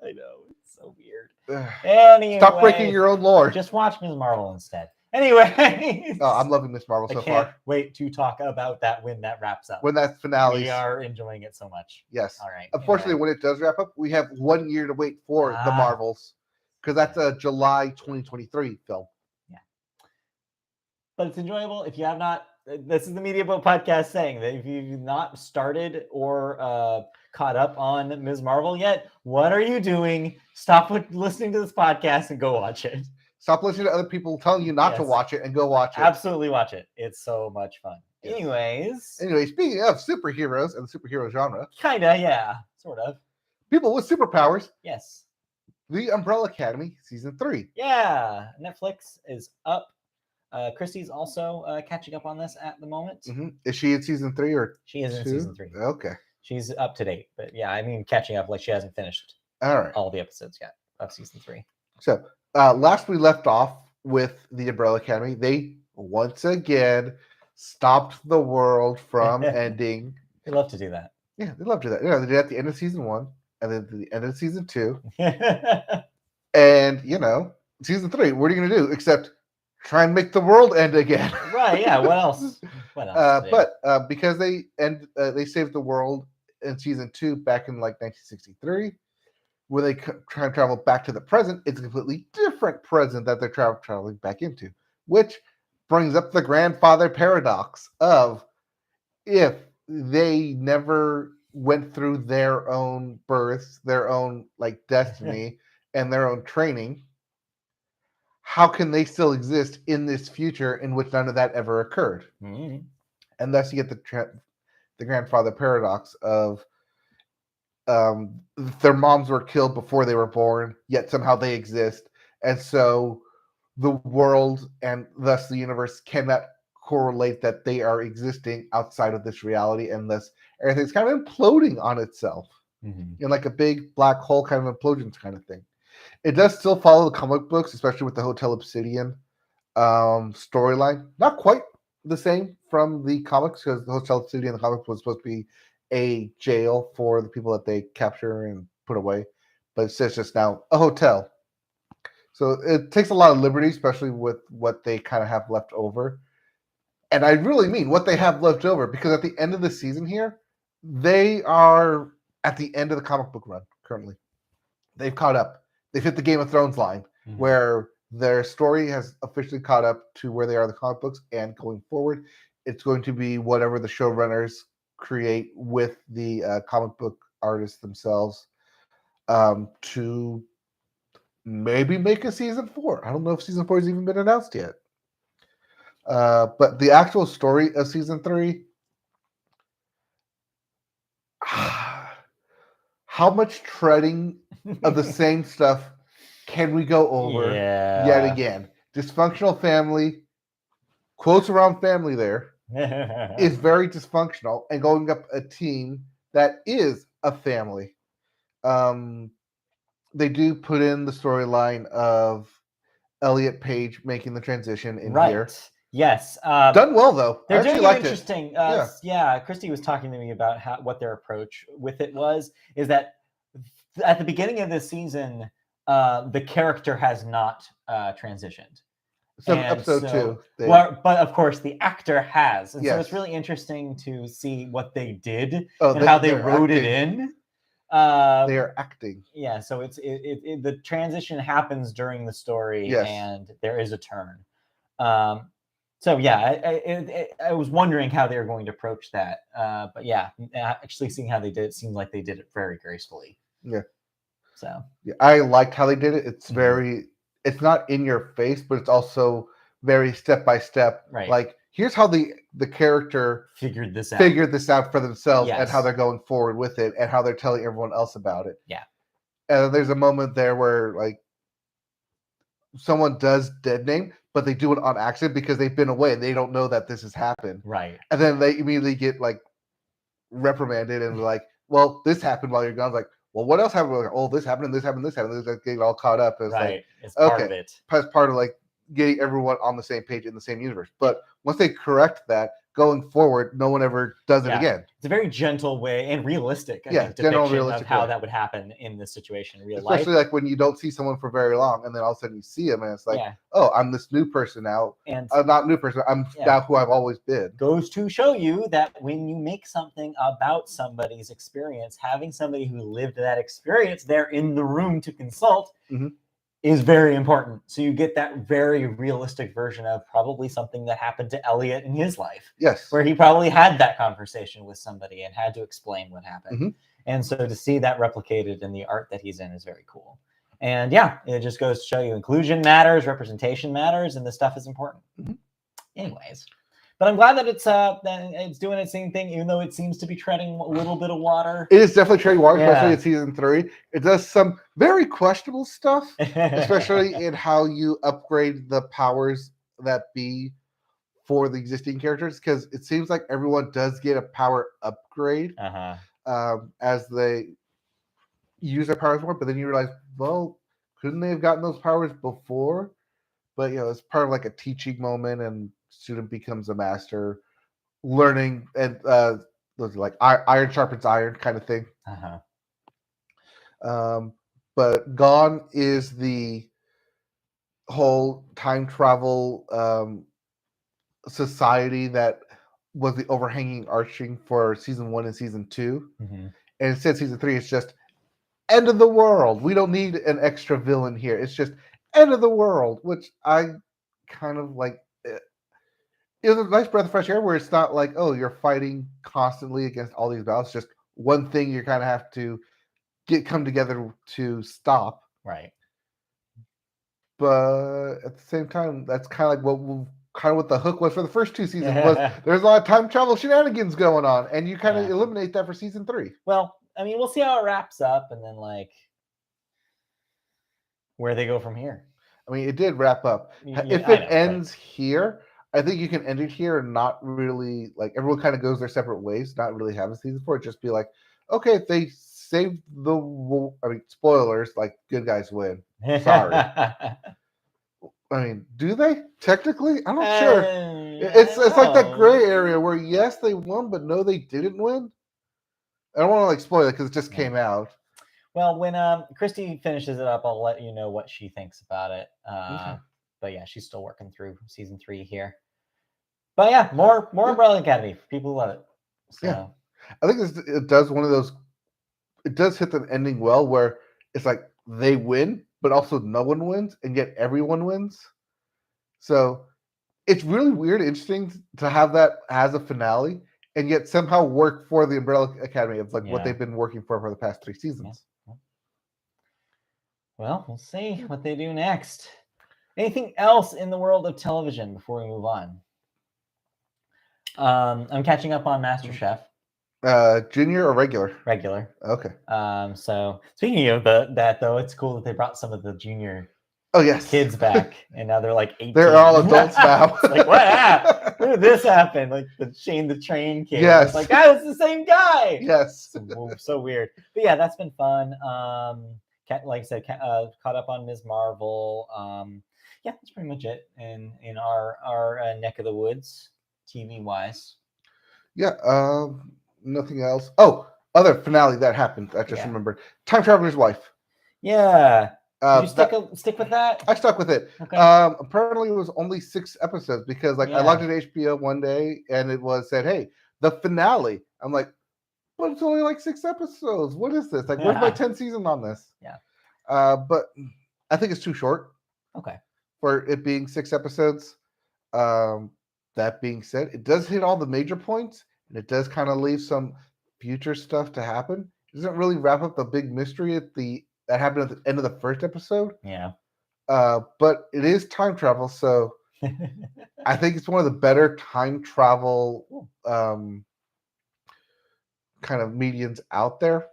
I know. so weird. Ugh. Anyway, Stop breaking your own lore. Just watch Ms. Marvel instead. Anyway, Oh, I'm loving Miss Marvel I so can't far. wait to talk about that when that wraps up. When that finale, We are enjoying it so much. yes. All right. Unfortunately, anyway. when it does wrap up, we have 1 year to wait for the Marvels, because that's a July 2023 film. Yeah. But it's enjoyable. If you have not, this is the Media Boat Podcast saying that if you've not started or caught up on Ms. Marvel yet, what are you doing? Stop listening to this podcast and go watch it. Stop listening to other people telling you not to watch it and go watch it. Absolutely watch it. It's so much fun. Yes. Anyway, speaking of superheroes and the superhero genre, kinda, yeah, sort of. people with superpowers. Yes. The Umbrella Academy season 3. Yeah, Netflix is up. Christy's also catching up on this at the moment. Mm-hmm. Is she in season 3 or she is in 2? season 3? Okay, she's up to date, but yeah, I mean catching up. Like she hasn't finished all right, all the episodes yet of season 3. So last we left off with the Umbrella Academy, they once again stopped the world from ending. They love to do that. Yeah, they love to do that. Yeah, they did it at the end of season 1 and then the end of season 2. And season 3, what are you gonna do except try and make the world end again? Right, yeah. What else? But because they saved the world in season 2 back in like 1963, when they try and travel back to the present, it's a completely different present that they're traveling back into, which brings up the grandfather paradox of if they never went through their own births, their own like destiny and their own training, how can they still exist in this future in which none of that ever occurred? Mm-hmm. And thus you get the grandfather paradox of their moms were killed before they were born, yet somehow they exist. And so the world and thus the universe cannot correlate that they are existing outside of this reality, and thus everything's kind of imploding on itself in like a big black hole kind of implosion kind of thing. It does still follow the comic books, especially with the Hotel Obsidian storyline. Not quite the same from the comics, because the Hotel Obsidian in the comics was supposed to be a jail for the people that they capture and put away, but it says just now a hotel. So it takes a lot of liberty, especially with what they kind of have left over. And I really mean what they have left over, because at the end of the season here, they are at the end of the comic book run currently. They've caught up. They've hit the Game of Thrones line, where their story has officially caught up to where they are in the comic books, and going forward, it's going to be whatever the showrunners create with the comic book artists themselves to maybe make a season 4. I don't know if season 4 has even been announced yet. But the actual story of season 3, how much treading of the same stuff can we go over yet again? Dysfunctional family, quotes around family there, is very dysfunctional, and going up a team that is a family. They do put in the storyline of Elliot Page making the transition in here. Yes. Done well, though. They're doing it interesting. Yeah, Christy was talking to me about what their approach with it is that at the beginning of this season, the character has not transitioned. So episode 2. But of course, the actor has. And so it's really interesting to see what they did and how they wrote it in. They are acting. Yeah, so it's the transition happens during the story, and there is a turn. So yeah, I was wondering how they were going to approach that. But yeah, actually seeing how they did it seemed like they did it very gracefully. Yeah. So yeah, I liked how they did it. It's very, it's not in your face, but it's also very step by step. Right. Like, here's how the character figured this out for themselves, and how they're going forward with it, and how they're telling everyone else about it. Yeah. And there's a moment there where like someone does dead name, but they do it on accident because they've been away and they don't know that this has happened. Right. And then they immediately get like reprimanded and like, well, this happened while you're gone. It's like, well, what else happened? Like, oh, this happened and this happened, this happened. They get all caught up. It's right. Like, it's part of it. It's part of like getting everyone on the same page in the same universe. But once they correct that, going forward, no one ever does it again. It's a very gentle way and realistic, I think, general depiction realistic of how way. that would happen in this situation in real Especially life. like when you don't see someone for very long, and then all of a sudden you see them, and it's like, Yeah. oh, I'm this new person now. And Not new person. I'm now who I've always been. Goes to show you that when you make something about somebody's experience, having somebody who lived that experience there in the room to consult is very important. So you get that very realistic version of probably something that happened to Elliot in his life. Yes. Where he probably had that conversation with somebody and had to explain what happened. And so to see that replicated in the art that he's in is very cool. And yeah, it just goes to show you inclusion matters, representation matters, and this stuff is important. Anyways, but I'm glad that it's doing its same thing, even though it seems to be treading a little bit of water. It is definitely treading water, especially in season 3. It does some very questionable stuff, especially in how you upgrade the powers that be for the existing characters, because it seems like everyone does get a power upgrade as they use their powers more, but then you realize, well, couldn't they have gotten those powers before? But it's part of like a teaching moment, and student becomes a master, learning, and like iron sharpens iron kind of thing. But gone is the whole time travel society that was the overhanging arching for season 1 and season 2. And instead, season 3 is just end of the world. We don't need an extra villain here. It's just end of the world, which I kind of like. It was a nice breath of fresh air where it's not like, oh, you're fighting constantly against all these battles. It's just one thing you kind of have to come together to stop. Right. But at the same time, that's kind of like what the hook was for the first 2 seasons. Was there's a lot of time travel shenanigans going on, and you kind of eliminate that for season 3. Well, I mean, we'll see how it wraps up, and then like where they go from here. I mean, it did wrap up. If it ends here, I think you can end it here and not really, like, everyone kind of goes their separate ways, not really have a season 4. Just be like, okay, they saved spoilers, like, good guys win. Sorry. I mean, do they? Technically? I'm not sure. It's like that gray area where, yes, they won, but no, they didn't win. I don't want to, like, spoil it because it just came out. Well, when Christy finishes it up, I'll let you know what she thinks about it. But yeah, she's still working through season 3 here. But yeah, more Umbrella Academy for people who love it. So. I think it does one of those. It does hit the ending well, where it's like they win, but also no one wins, and yet everyone wins. So it's really weird, interesting to have that as a finale, and yet somehow work for the Umbrella Academy of like what they've been working for the past 3 seasons. Well, we'll see what they do next. Anything else in the world of television before we move on? I'm catching up on MasterChef. Junior or regular? Regular. Okay. So speaking of that though, it's cool that they brought some of the junior kids back, and now they're like 18. They're all adults now. Like, what? Where did this happen? Like the Shane the Train kid. Yes. Like, it's the same guy. Yes. So weird. But yeah, that's been fun. Like I said, caught up on Ms. Marvel. Yeah, that's pretty much it in our neck of the woods, TV wise. Yeah. Nothing else. Oh, other finale that happened. I just remembered. Time Traveler's Wife. Yeah. Did you stick with that? I stuck with it. Okay. Apparently, it was only 6 episodes because, I logged into HBO one day and it said, "Hey, the finale." I'm like, "But it's only like 6 episodes. What is this? Like, where's my 10th season on this?" Yeah. But I think it's too short. Okay. For it being 6 episodes. That being said, it does hit all the major points, and it does kind of leave some future stuff to happen. It doesn't really wrap up the big mystery that happened at the end of the first episode. Yeah. But it is time travel, so I think it's one of the better time travel kind of mediums out there,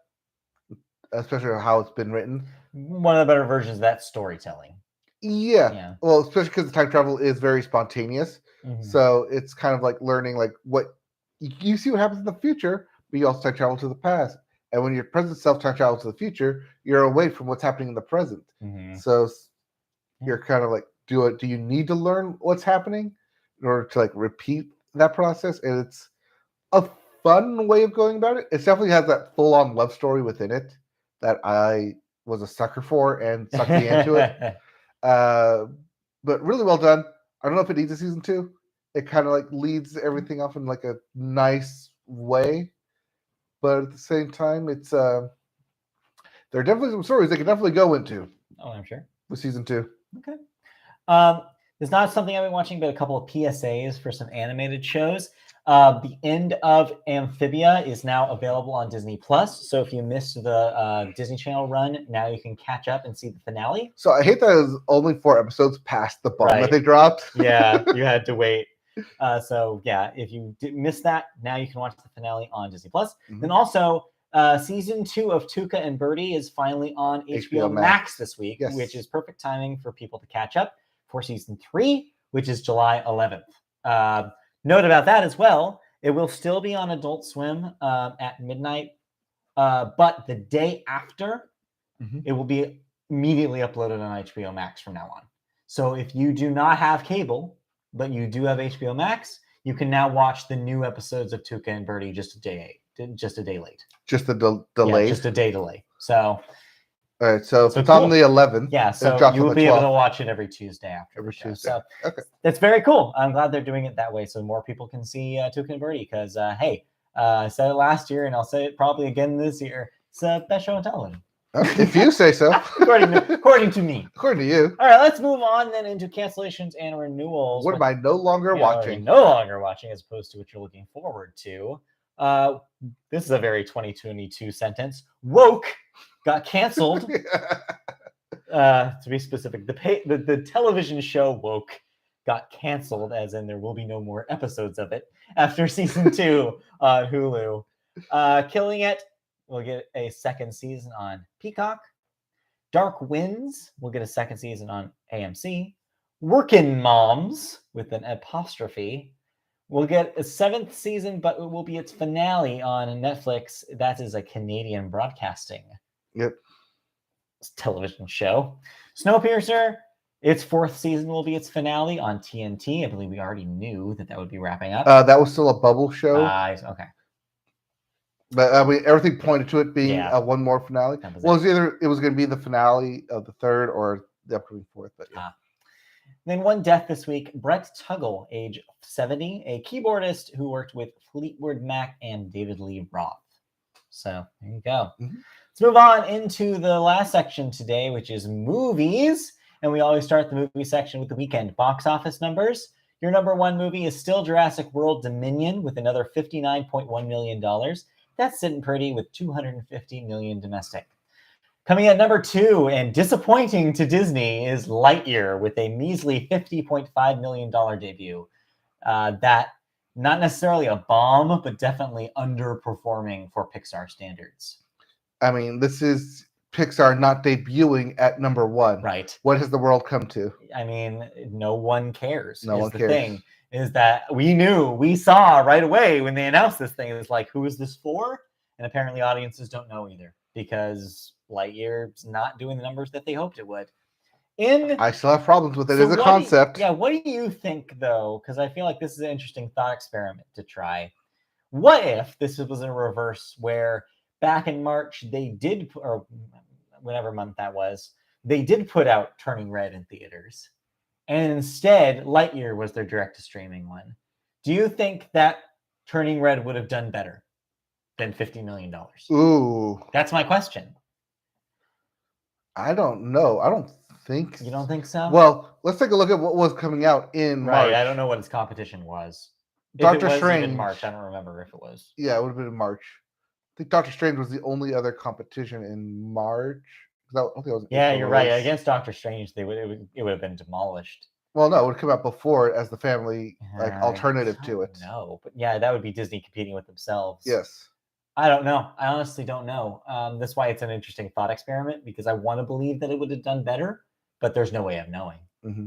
especially how it's been written. One of the better versions of that storytelling. Yeah. Well, especially because the time travel is very spontaneous. Mm-hmm. So it's kind of like learning like what you see what happens in the future, but you also time travel to the past. And when your present self time travels to the future, you're away from what's happening in the present. Mm-hmm. So you're kind of like, do you need to learn what's happening in order to like repeat that process, and it's a fun way of going about it. It definitely has that full-on love story within it that I was a sucker for and sucked me into it. But really well done. I don't know if it needs a season 2. It kind of like leads everything off in like a nice way, but at the same time, it's there are definitely some stories they can definitely go into. Oh, I'm sure. With season 2. Okay. It's not something I've been watching, but a couple of PSAs for some animated shows. The end of Amphibia is now available on Disney Plus. So if you missed the Disney Channel run, now you can catch up and see the finale. So I hate that it was only 4 episodes past the bomb Right. that they dropped. Yeah, you had to wait. So yeah, if you miss that, now you can watch the finale on Disney Plus. Mhm. Then also, season 2 of Tuca and Birdie is finally on HBO Max this week, Yes. which is perfect timing for people to catch up for season 3, which is July 11th. Note about that as well, it will still be on Adult Swim at midnight, but the day after, it will be immediately uploaded on HBO Max from now on. So if you do not have cable, but you do have HBO Max, you can now watch the new episodes of Tuca and Birdie just a day late. Just a delay. Yeah, just a day delay. So all right, so if it's cool. on the 11th, yeah, so you will be able to watch it every Tuesday after. Every Tuesday. So okay, that's very cool. I'm glad they're doing it that way, so more people can see Tuca and Birdie. Because hey, I said it last year, and I'll say it probably again this year. It's the best show on television. If you say so. according to me. According to you. All right, let's move on then into cancellations and renewals. What am I no longer watching? No longer watching, as opposed to what you're looking forward to. This is a very 2022 sentence. Woke got canceled. To be specific, the television show Woke got canceled, as in there will be no more episodes of it after season 2 on Hulu. Killing It will get a second season on Peacock. Dark Winds will get a second season on AMC. Workin' Moms, with an apostrophe, will get a 7th season, but it will be its finale on Netflix. That is a Canadian broadcasting television show. Snowpiercer, its 4th season will be its finale on TNT. I believe we already knew that would be wrapping up. That was still a bubble show. Okay. But I mean, everything pointed to it being one more finale. It was either it was going to be the finale of the 3rd or the upcoming 4th. But yeah. Then one death this week: Brett Tuggle, age 70, a keyboardist who worked with Fleetwood Mac and David Lee Roth. So there you go. Mm-hmm. Let's move on into the last section today, which is movies. And we always start the movie section with the weekend box office numbers. Your number 1 movie is still Jurassic World Dominion with another $59.1 million. That's sitting pretty with $250 million domestic. Coming at number 2 and disappointing to Disney is Lightyear with a measly $50.5 million debut. That not necessarily a bomb, but definitely underperforming for Pixar standards. I mean, this is Pixar not debuting at number 1. Right. What has the world come to? I mean, no one cares. No one cares. The thing is that we saw right away when they announced this thing. It's like, who is this for? And apparently audiences don't know either, because Lightyear's not doing the numbers that they hoped it would. I still have problems with it as a concept. What do you think, though? Because I feel like this is an interesting thought experiment to try. What if this was in reverse, where back in March they did, or whatever month that was, they did put out Turning Red in theaters, and instead Lightyear was their direct-to-streaming one. Do you think that Turning Red would have done better than $50 million? Ooh. That's my question. I don't know. I don't think... You don't think so? Well, let's take a look at what was coming out in March. Right, I don't know what its competition was. Doctor Strange. In March, I don't remember if it was. Yeah, it would have been in March. I think Doctor Strange was the only other competition in March. I think it was you're right. Against Doctor Strange, it would have been demolished. Well, no, it would come out before it as the family alternative to it. No, but yeah, that would be Disney competing with themselves. Yes. I don't know. I honestly don't know. That's why it's an interesting thought experiment, because I want to believe that it would have done better, but there's no way of knowing. Mm-hmm.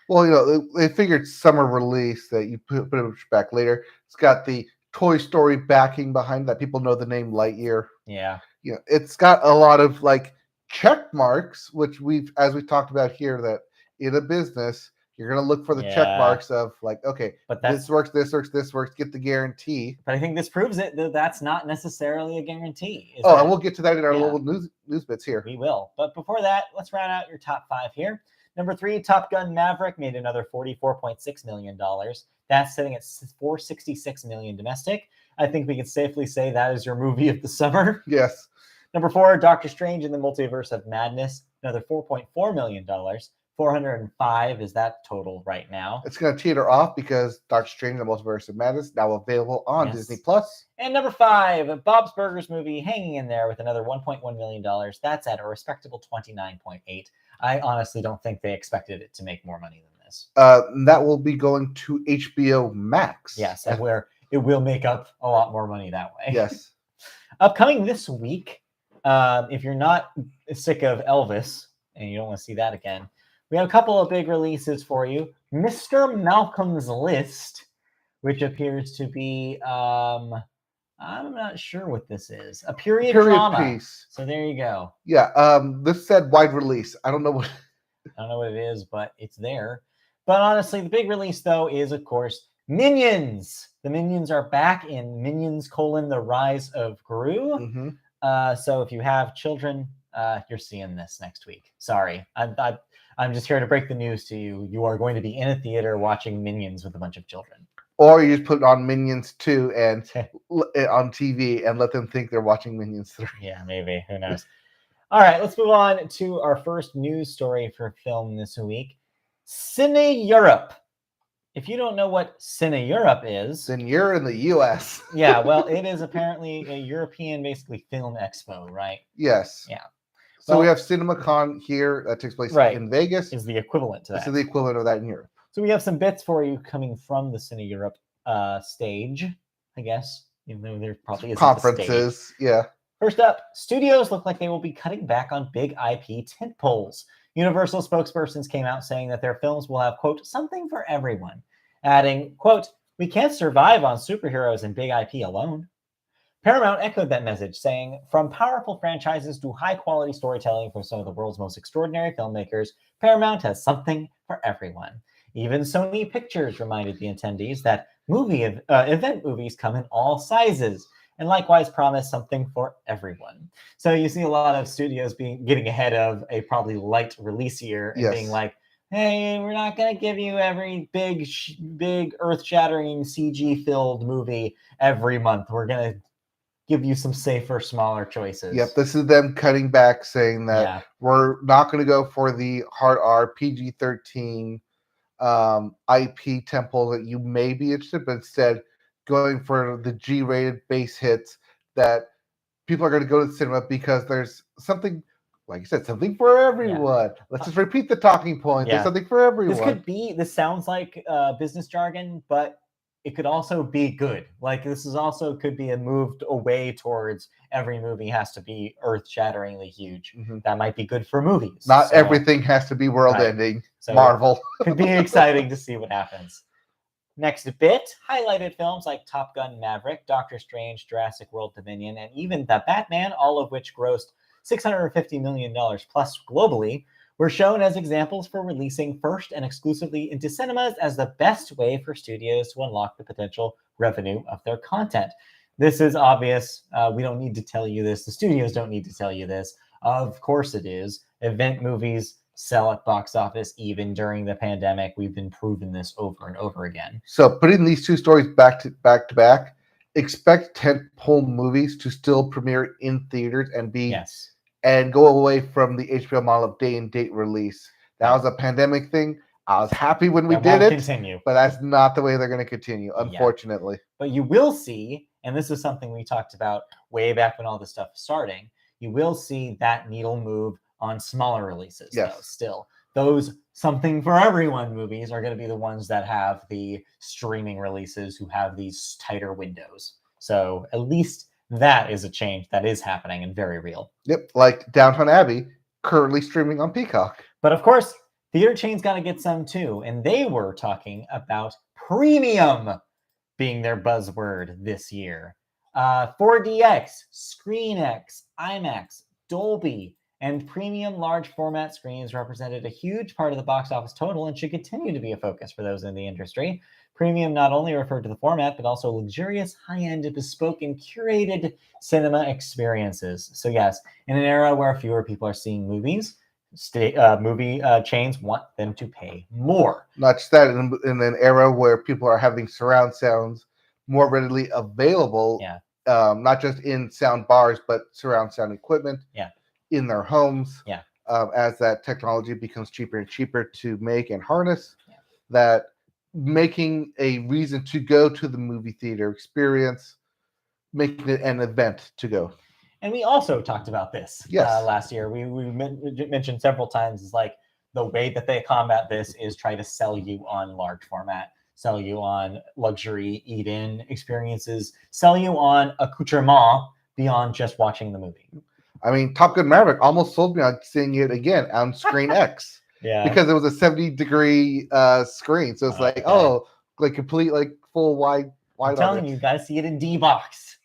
Well, they figured summer release that you put it back later. It's got the Toy Story backing behind that. People know the name Lightyear. Yeah. It's got a lot of check marks, which as we talked about here, that in a business You're going to look for the check marks of like, okay, but this works, this works, this works. Get the guarantee. But I think this proves it that that's not necessarily a guarantee. And we'll get to that in our little news bits here. We will. But before that, let's round out your top 5 here. Number 3, Top Gun Maverick made another $44.6 million. That's sitting at $466 million domestic. I think we can safely say that is your movie of the summer. Yes. Number 4, Doctor Strange in the Multiverse of Madness, another $4.4 million. 405 is that total right now. It's going to teeter off because Doctor Strange in the Multiverse of Madness now available on Disney Plus. And number 5, Bob's Burgers movie hanging in there with another $1.1 million. That's at a respectable 29.8. I honestly don't think they expected it to make more money than this. That will be going to HBO Max. Yes, and where it will make up a lot more money that way. Yes. Upcoming this week, if you're not sick of Elvis and you don't want to see that again, we have a couple of big releases for you. Mr. Malcolm's List, which appears to be, I'm not sure what this is. A period drama piece. So there you go. Yeah. This said wide release. I don't know what it is, but it's there. But honestly, the big release though is, of course, Minions. The Minions are back in Minions: The Rise of Gru. Mm-hmm. So if you have children, you're seeing this next week. Sorry, I'm just here to break the news to you. You are going to be in a theater watching Minions with a bunch of children. Or you just put on Minions 2 and on TV and let them think they're watching Minions 3. Yeah, maybe. Who knows? All right, let's move on to our first news story for film this week. CineEurope. If you don't know what CineEurope is, then you're in the U.S. Yeah, well, it is apparently a European, basically, film expo, right? Yes. Yeah. So we have CinemaCon here that takes place in Vegas. Is the equivalent to that. This is the equivalent of that in Europe. So we have some bits for you coming from the CineEurope stage, I guess, even though there probably isn't conferences. A stage. Yeah. First up, studios look like they will be cutting back on big IP tentpoles. Universal spokespersons came out saying that their films will have, quote, something for everyone, adding, quote, we can't survive on superheroes and big IP alone. Paramount echoed that message, saying, from powerful franchises to high-quality storytelling from some of the world's most extraordinary filmmakers, Paramount has something for everyone. Even Sony Pictures reminded the attendees that event movies come in all sizes, and likewise promise something for everyone. So you see a lot of studios getting ahead of a probably light release year and being like, hey, we're not going to give you every big earth-shattering CG-filled movie every month. We're going to give you some safer, smaller choices. Yep, this is them cutting back, saying that we're not going to go for the hard R, PG-13 IP temple that you may be interested, but instead going for the G-rated base hits that people are going to go to the cinema because there's something, like you said, something for everyone. Let's just repeat the talking point. There's something for everyone. This sounds like business jargon, but it could also be good. Like this is also could be a move away towards every movie has to be earth-shatteringly huge. Mm-hmm. That might be good for movies. Not everything has to be world-ending. So Marvel. Could be exciting to see what happens. Next bit, highlighted films like Top Gun Maverick, Doctor Strange, Jurassic World Dominion, and even The Batman, all of which grossed $650 million plus globally, were shown as examples for releasing first and exclusively into cinemas as the best way for studios to unlock the potential revenue of their content. This is obvious. We don't need to tell you this. The studios don't need to tell you this. Of course it is. Event movies sell at box office even during the pandemic. We've been proving this over and over again. So putting these two stories back to back, expect tentpole movies to still premiere in theaters and be and go away from the HBO model of day and date release. That was a pandemic thing. I was happy when we did it, continue. But that's not the way they're going to continue, unfortunately. But you will see, and this is something we talked about way back when all this stuff was starting, you will see that needle move on smaller releases. Though, still. Those something for everyone movies are going to be the ones that have the streaming releases who have these tighter windows. So at least that is a change that is happening and very real. Yep, like Downton Abbey, currently streaming on Peacock. But of course, theater chains got to get some too. And they were talking about premium being their buzzword this year. 4DX, ScreenX, IMAX, Dolby, And premium large format screens represented a huge part of the box office total and should continue to be a focus for those in the industry. Premium not only referred to the format, but also luxurious, high-end, bespoke, and curated cinema experiences. So yes, in an era where fewer people are seeing movies, movie chains want them to pay more. Not just that, in an era where people are having surround sounds more readily available, Yeah. Not just in sound bars, but surround sound equipment in their homes. Yeah. As that technology becomes cheaper and cheaper to make and harness, that making a reason to go to the movie theater experience, making it an event to go. And we also talked about this last year. We mentioned several times is like the way that they combat this is try to sell you on large format, sell you on luxury eat-in experiences, sell you on accoutrement beyond just watching the movie. I mean, Top Gun Maverick almost sold me on seeing it again on Screen X. Because it was a 70-degree screen. So it's like complete, like full wide. I'm telling you, you gotta see it in D-Box.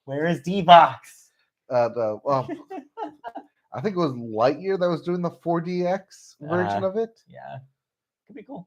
Where is D-Box? I think it was Lightyear that was doing the 4DX version of it. Yeah. Could be cool.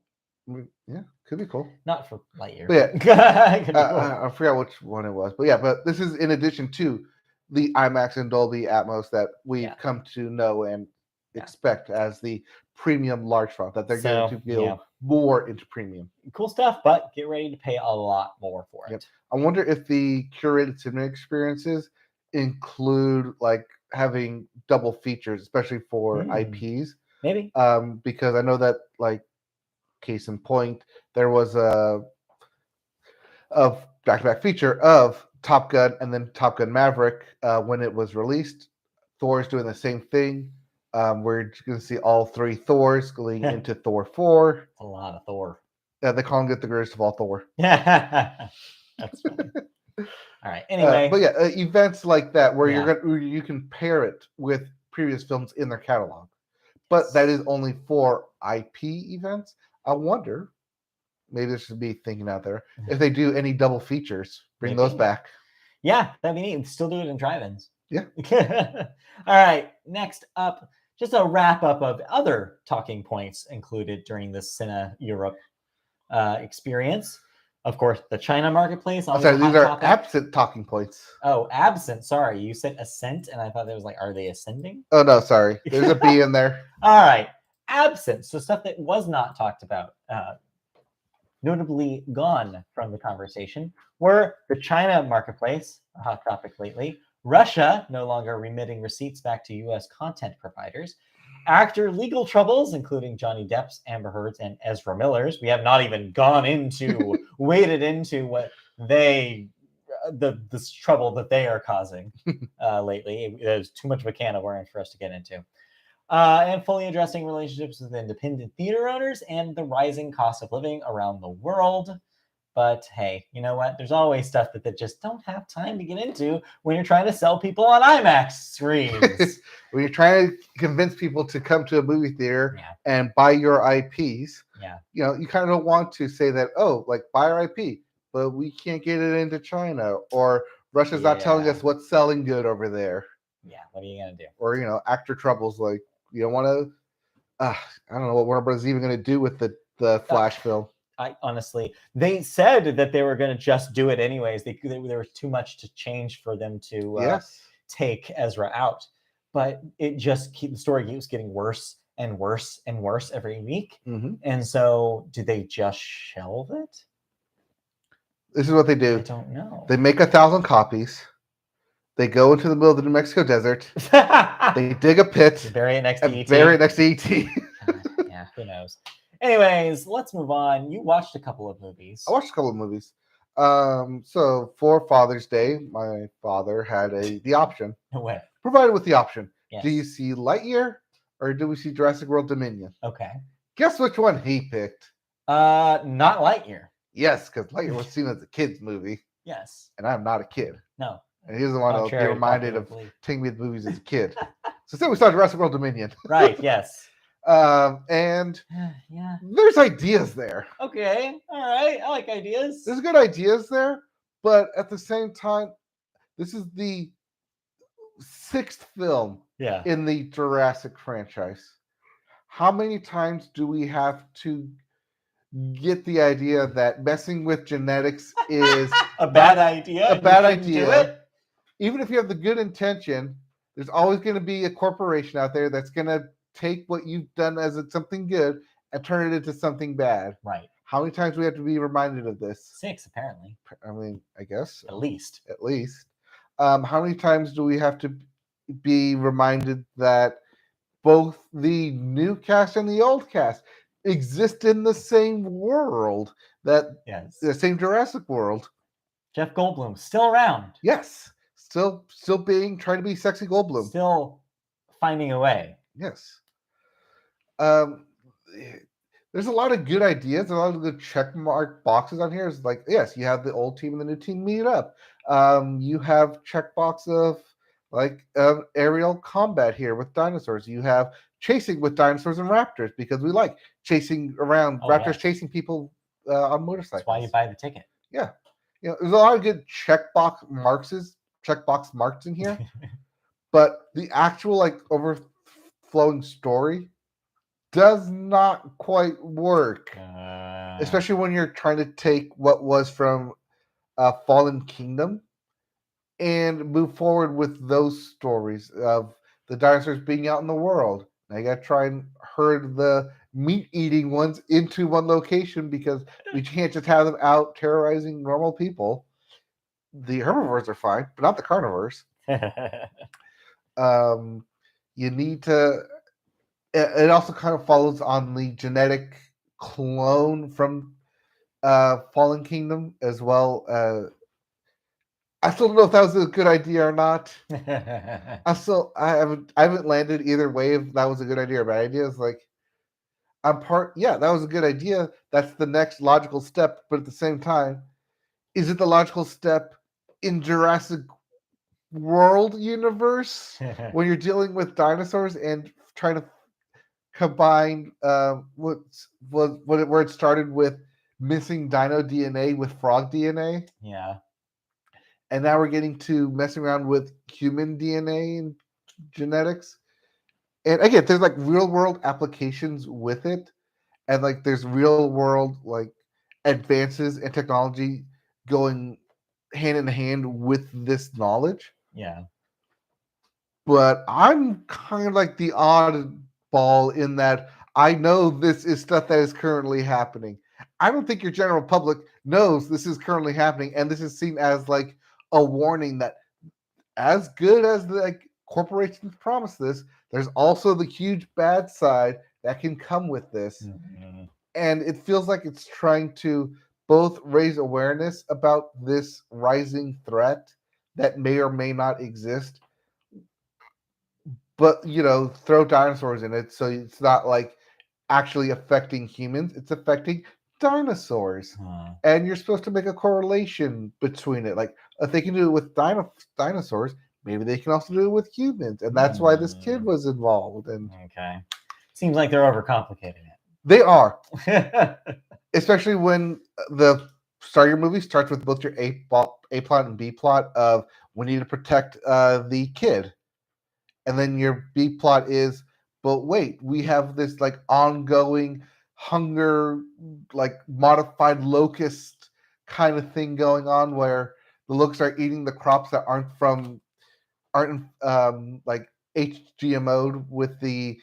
Yeah, could be cool. Not for Lightyear. But yeah, cool. I forgot which one it was. But yeah, but this is in addition to the IMAX and Dolby Atmos that we've come to know and expect as the premium large font, that they're going to build more into premium. Cool stuff, but get ready to pay a lot more for it. I wonder if the curated cinema experiences include like having double features, especially for IPs. Maybe. Because I know that, like, case in point, there was a back-to-back feature of Top Gun and then Top Gun Maverick when it was released. Thor's doing the same thing. We're going to see all three Thors going into Thor 4. A lot of Thor. They call it the greatest of all Thor. That's funny. All right. Anyway, but yeah, events like that where you can pair it with previous films in their catalog, but that is only for IP events. I wonder, maybe this should be thinking out there, if they do any double features, bring those back. Yeah, that'd be neat. Still do it in drive-ins. Yeah. All right. Next up, just a wrap up of other talking points included during this CineEurope experience. Of course, the China marketplace. I'm sorry, these are absent talking points. Oh, absent. Sorry, you said ascent, and I thought there was like, are they ascending? Oh no, sorry. There's a B in there. All right, absent. So stuff that was not talked about, notably gone from the conversation, were the China marketplace, a hot topic lately. Russia no longer remitting receipts back to U.S. content providers. Actor legal troubles, including Johnny Depp's, Amber Heard's, and Ezra Miller's. We have not even gone into, waded into what this trouble that they are causing lately. There's too much of a can of worms for us to get into. And fully addressing relationships with independent theater owners and the rising cost of living around the world. But hey, you know what? There's always stuff that they just don't have time to get into when you're trying to sell people on IMAX screens. When you're trying to convince people to come to a movie theater and buy your IPs, you know, you kind of don't want to say that, oh, like, buy our IP, but we can't get it into China, or Russia's not telling us what's selling good over there. Yeah, what are you going to do? Or, you know, actor troubles, like, you don't want to, I don't know what Warner Bros. Is even going to do with the Flash film. I honestly, they said that they were going to just do it anyways. There was too much to change for them to take Ezra out, but the story keeps getting worse and worse and worse every week. Mm-hmm. And so, do they just shelve it? This is what they do. I don't know. They make 1,000 copies. They go into the middle of the New Mexico desert. They dig a pit. Bury it next to ET. Bury it next to ET. Yeah, who knows? Anyways, let's move on. You watched a couple of movies. I watched a couple of movies. So for Father's Day, my father had the option. What? Provided with the option. Yes. Do you see Lightyear or do we see Jurassic World Dominion? Okay. Guess which one he picked? Not Lightyear. Yes, because Lightyear was seen as a kid's movie. Yes. And I'm not a kid. No. And he's the one that'll be reminded of taking me to the movies as a kid. So instead we saw Jurassic World Dominion. Right, yes. And there's ideas there. Okay, all right. I like ideas. There's good ideas there, but at the same time, this is the 6th film Yeah. in the Jurassic franchise. How many times do we have to get the idea that messing with genetics is a bad idea? a and you bad shouldn't do idea? it? Even if you have the good intention, there's always going to be a corporation out there that's going to take what you've done as something good and turn it into something bad. Right. How many times do we have to be reminded of this? 6, apparently. I mean, I guess At least. At least. How many times do we have to be reminded that both the new cast and the old cast exist in the same world, that Yes. the same Jurassic World? Jeff Goldblum, still around. Yes. Still trying to be sexy Goldblum. Still finding a way. Yes. There's a lot of good ideas, a lot of good check mark boxes on here. It's like, yes, you have the old team and the new team meet up. You have checkbox of like aerial combat here with dinosaurs. You have chasing with dinosaurs and raptors because we like chasing around raptors, chasing people on motorcycles. That's why you buy the ticket. Yeah, there's a lot of good checkbox marks in here, but the actual like overflowing story does not quite work, especially when you're trying to take what was from Fallen Kingdom and move forward with those stories of the dinosaurs being out in the world. Now you got to try and herd the meat-eating ones into one location because we can't just have them out terrorizing normal people. The herbivores are fine, but not the carnivores. You need to... It also kind of follows on the genetic clone from Fallen Kingdom as well. I still don't know if that was a good idea or not. I haven't landed either way if that was a good idea or bad idea. It's like that was a good idea. That's the next logical step, but at the same time, is it the logical step in Jurassic World universe when you're dealing with dinosaurs and trying to combine where it started with missing dino DNA with frog DNA? Yeah. And now we're getting to messing around with human DNA and genetics. And again, there's like real world applications with it. And like there's real world like advances in technology going hand in hand with this knowledge. Yeah. But I'm kind of like the oddball in that I know this is stuff that is currently happening. I don't think your general public knows this is currently happening. And this is seen as like a warning that as good as the like corporations promise this, there's also the huge bad side that can come with this. Mm-hmm. And it feels like it's trying to both raise awareness about this rising threat that may or may not exist, but throw dinosaurs in it so it's not like actually affecting humans, it's affecting dinosaurs. And you're supposed to make a correlation between it. Like if they can do it with dinosaurs, maybe they can also do it with humans, and that's why this kid was involved. And okay, seems like they're overcomplicating it. They are. Especially when the Star Your movie starts with both your A plot and B plot of we need to protect the kid, and then your B plot is, but wait, we have this like ongoing hunger, like modified locust kind of thing going on where the locusts are eating the crops that aren't like HGMO'd with the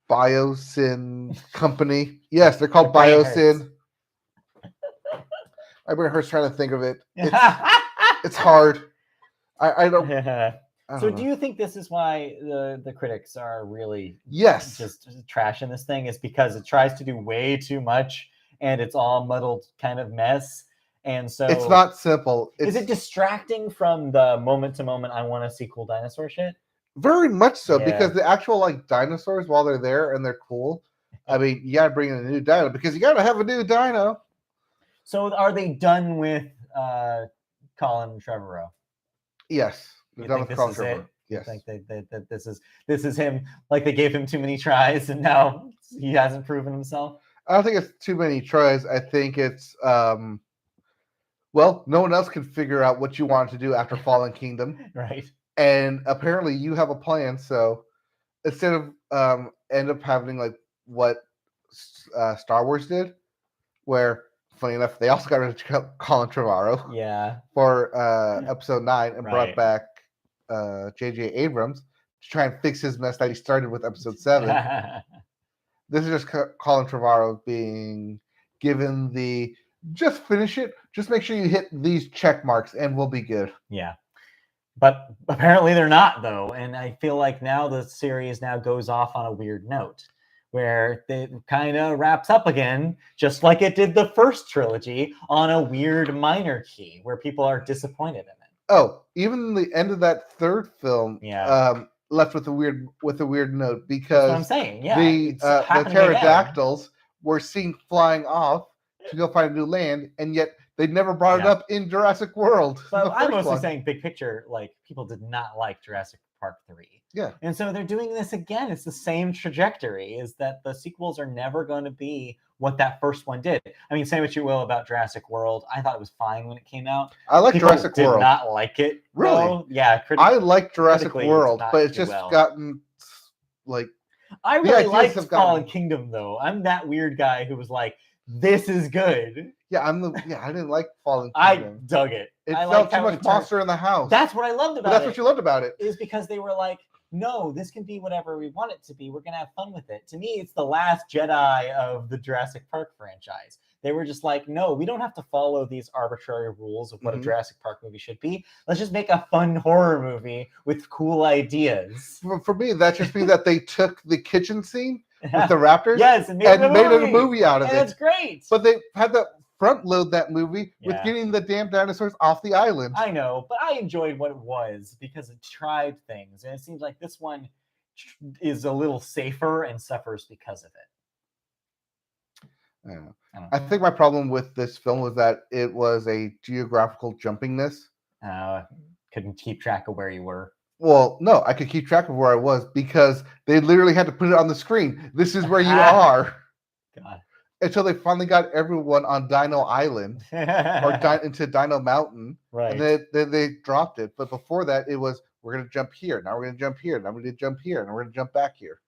Biosyn company. Yes, they're called Biosyn. My brain hurts trying to think of it. It's hard. I don't. So do you think this is why the critics are really just trashing this thing? Is because it tries to do way too much and it's all muddled kind of mess? And so it's not simple. Is it distracting from the moment to moment I want to see cool dinosaur shit? Very much so, because the actual like dinosaurs, while they're there and they're cool, I mean, you gotta bring in a new dino because you gotta have a new dino. So are they done with Colin Trevorrow? Yes. You think this is it? Yes. You think that this is him? Like they gave him too many tries and now he hasn't proven himself? I don't think it's too many tries. I think it's well, no one else can figure out what you want to do after Fallen Kingdom. Right. And apparently you have a plan, so instead of end up having like what Star Wars did, where funny enough they also got rid of Colin Trevorrow Yeah. for episode 9 and brought Right. back J.J. Abrams to try and fix his mess that he started with episode 7. This is just Colin Trevorrow being given the just finish it, just make sure you hit these check marks and we'll be good. Yeah. But apparently they're not, though. And I feel like now the series now goes off on a weird note where it kind of wraps up again, just like it did the first trilogy, on a weird minor key where people are disappointed in it. Oh, even the end of that third film left with a weird note because that's what I'm saying. Yeah, the pterodactyls were seen flying off to go find a new land, and yet they never brought it up in Jurassic World. But I'm mostly saying big picture, like people did not like Jurassic Park 3. Yeah. And so they're doing this again. It's the same trajectory, is that the sequels are never going to be what that first one did. I mean, say what you will about Jurassic World. I thought it was fine when it came out. I like Jurassic World. Did not like it. Really? Though. Yeah. I like Jurassic World, but it's just gotten like... I really liked Fallen Kingdom, though. I'm that weird guy who was like, this is good. Yeah, I didn't like Fallen Kingdom. I dug it. It felt too much monster in the house. That's what I loved about it. That's what you loved about it. Is because they were like, no, this can be whatever we want it to be. We're going to have fun with it. To me, it's the last Jedi of the Jurassic Park franchise. They were just like, no, we don't have to follow these arbitrary rules of what a Jurassic Park movie should be. Let's just make a fun horror movie with cool ideas. For me, that just means that they took the kitchen scene with the raptors and made it a movie out of it. That's great. But they had to front load that movie with getting the damn dinosaurs off the island. I know, but I enjoyed what it was because it tried things. And it seems like this one is a little safer and suffers because of it. I think my problem with this film was that it was a geographical jumpingness. Couldn't keep track of where you were. Well, no, I could keep track of where I was because they literally had to put it on the screen. This is where you are. God. Until they finally got everyone on Dino Island or into Dino Mountain. Right. And then they dropped it. But before that, it was, we're going to jump here. Now we're going to jump here. Now we're going to jump here. And we're going to jump back here.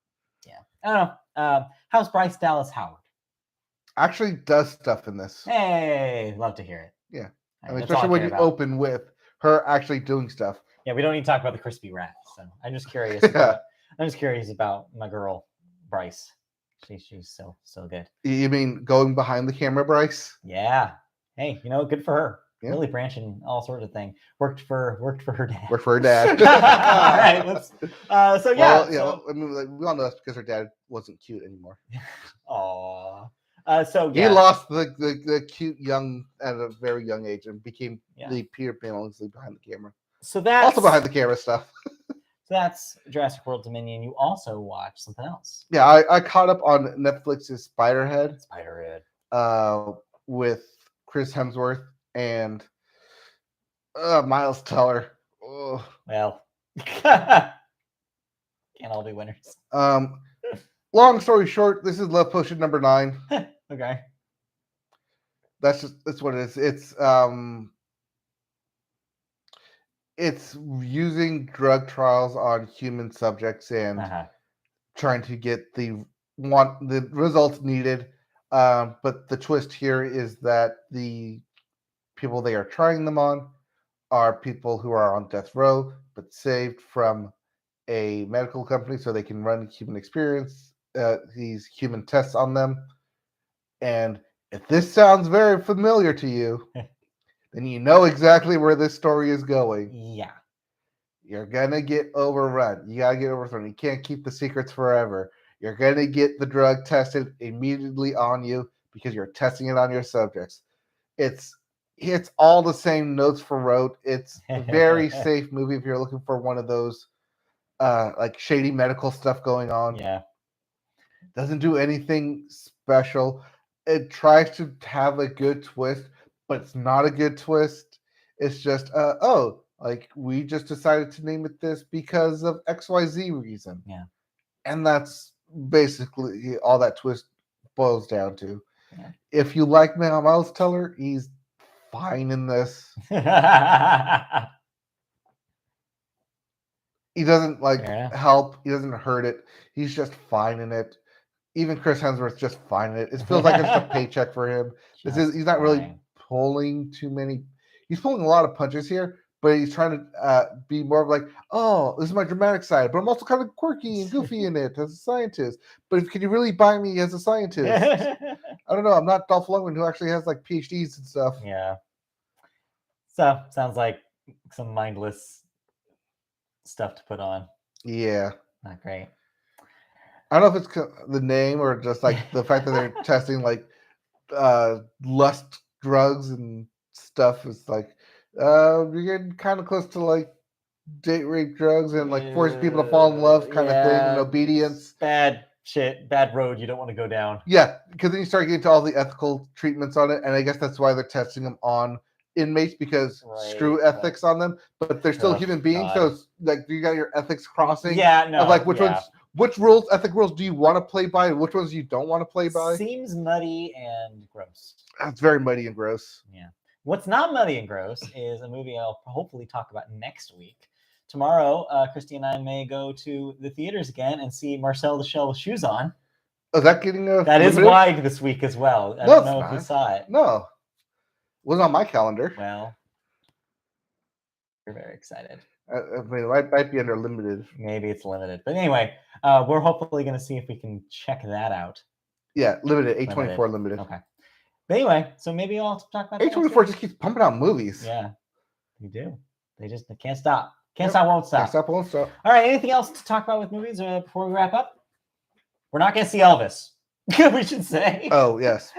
Yeah. I don't know. How's Bryce Dallas Howard? Actually does stuff in this. Hey, love to hear it. Yeah. I mean, especially when you open with her actually doing stuff. Yeah, we don't need to talk about the crispy rat. So I'm just curious. About my girl, Bryce. She's so good. You mean going behind the camera, Bryce? Yeah. Hey, good for her. Yeah. Really branching all sorts of things. Worked for her dad. Worked for her dad. All right. Let's. I mean, we all know that's because her dad wasn't cute anymore. Aww. He lost the cute young at a very young age and became the Peter Pan behind the camera. So that's also behind the camera stuff. So that's Jurassic World Dominion. You also watched something else. Yeah, I caught up on Netflix's Spiderhead. With Chris Hemsworth and Miles Teller. Oh. Well, can't all be winners. Long story short, this is Love Potion number 9. Okay. That's what it is. It's using drug trials on human subjects and trying to get the results needed. But the twist here is that the people they are trying them on are people who are on death row, but saved from a medical company so they can run these human tests on them. And if this sounds very familiar to you, then you know exactly where this story is going. Yeah. You're going to get overrun. You got to get overthrown. You can't keep the secrets forever. You're going to get the drug tested immediately on you because you're testing it on your subjects. It's all the same notes for rote. It's a very safe movie if you're looking for one of those like shady medical stuff going on. Yeah. Doesn't do anything special. It tries to have a good twist, but it's not a good twist. It's just, we just decided to name it this because of XYZ reason. Yeah. And that's basically all that twist boils down to. Yeah. If you like Miles Teller, he's fine in this. He doesn't like Fair enough. help. He doesn't hurt it. He's just fine in it. Even Chris Hemsworth's just fine in it. It feels like it's just a paycheck for him. He's not really pulling too many. He's pulling a lot of punches here, but he's trying to be more of like, oh, this is my dramatic side, but I'm also kind of quirky and goofy in it as a scientist. But can you really buy me as a scientist? I don't know. I'm not Dolph Lundgren, who actually has like PhDs and stuff. Yeah. So sounds like some mindless stuff to put on. Yeah. Not great. I don't know if it's the name or just like the fact that they're testing like lust drugs and stuff. Is like you're getting kind of close to like date rape drugs and like forcing people to fall in love kind of thing and obedience. Bad shit, bad road you don't want to go down. Yeah, because then you start getting to all the ethical treatments on it, and I guess that's why they're testing them on inmates because screw ethics on them, but they're still human beings. God. So it's like you got your ethics crossing. Yeah, no. Of like which rules, ethic rules, do you want to play by, and which ones you don't want to play by? Seems muddy and gross. It's very muddy and gross. Yeah. What's not muddy and gross is a movie I'll hopefully talk about next week. Tomorrow, Christy and I may go to the theaters again and see Marcel the Shell with Shoes On. Oh, is that getting a That limited? Is wide this week as well. I don't know if you saw it. No. It wasn't on my calendar. Well, we're very excited. I mean, it might be under limited. Maybe it's limited. But anyway, we're hopefully going to see if we can check that out. Yeah, limited. A24 limited. Okay. But anyway, so maybe I'll talk about A24 just keeps pumping out movies. Yeah, they do. They can't stop. Can't stop, won't stop. Can't stop, won't stop. All right, anything else to talk about with movies before we wrap up? We're not going to see Elvis. We should say. Oh, yes.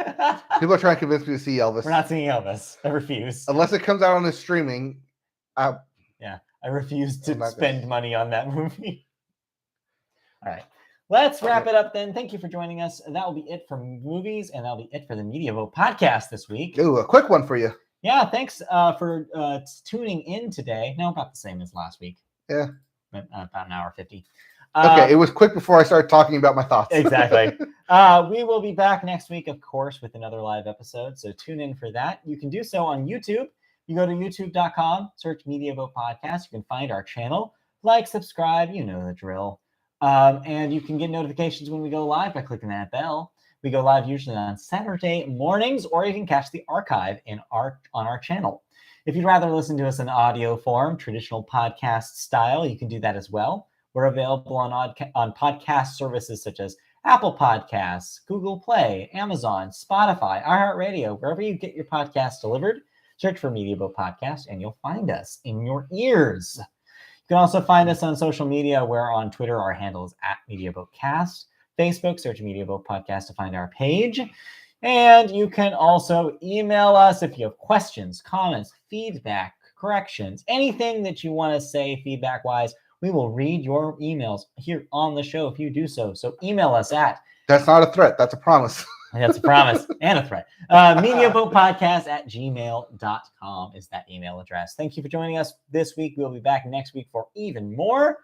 People are trying to convince me to see Elvis. We're not seeing Elvis. I refuse. Unless it comes out on the streaming. Yeah, I refuse to spend money on that movie. All right. Let's wrap it up then. Thank you for joining us. That will be it for movies, and that'll be it for the Media Vote podcast this week. Ooh, a quick one for you. Yeah, thanks for tuning in today. No, about the same as last week. Yeah. About an hour 50. Okay, it was quick before I started talking about my thoughts. Exactly. We will be back next week, of course, with another live episode, so tune in for that. You can do so on YouTube. You go to youtube.com, search Media Vote Podcast. You can find our channel. Like, subscribe, you know the drill. And you can get notifications when we go live by clicking that bell. We go live usually on Saturday mornings, or you can catch the archive on our channel. If you'd rather listen to us in audio form, traditional podcast style, you can do that as well. We're available on podcast services such as Apple Podcasts, Google Play, Amazon, Spotify, iHeartRadio, wherever you get your podcasts delivered. Search for Media Vote Podcast, and you'll find us in your ears. You can also find us on social media, where on Twitter, our handle is @MediaVoteCast. Facebook, search Media Vote Podcast to find our page. And you can also email us if you have questions, comments, feedback, corrections, anything that you want to say feedback-wise. We will read your emails here on the show if you do so. So email us at... That's not a threat. That's a promise. That's a promise and a threat. MediaVotePodcast@gmail.com is that email address. Thank you for joining us this week. We'll be back next week for even more.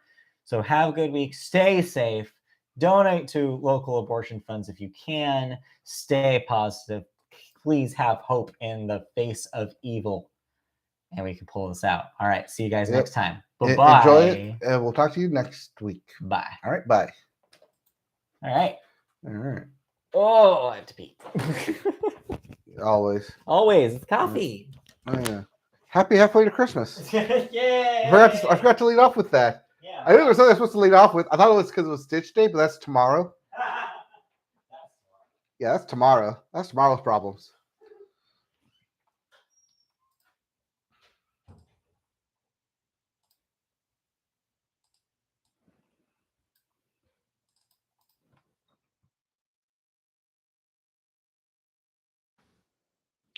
So have a good week. Stay safe. Donate to local abortion funds if you can. Stay positive. Please have hope in the face of evil. And we can pull this out. All right. See you guys next time. Bye-bye. Enjoy it. And we'll talk to you next week. Bye. All right. Bye. All right. All right. Oh, I have to pee. Always. Always. It's coffee. Oh, yeah. Happy halfway to Christmas. Yay! I forgot to lead off with that. Yeah. I knew there was something I was supposed to lead off with. I thought it was because it was Stitch Day, but that's tomorrow. Yeah, that's tomorrow. That's tomorrow's problems.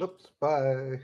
Oops, bye.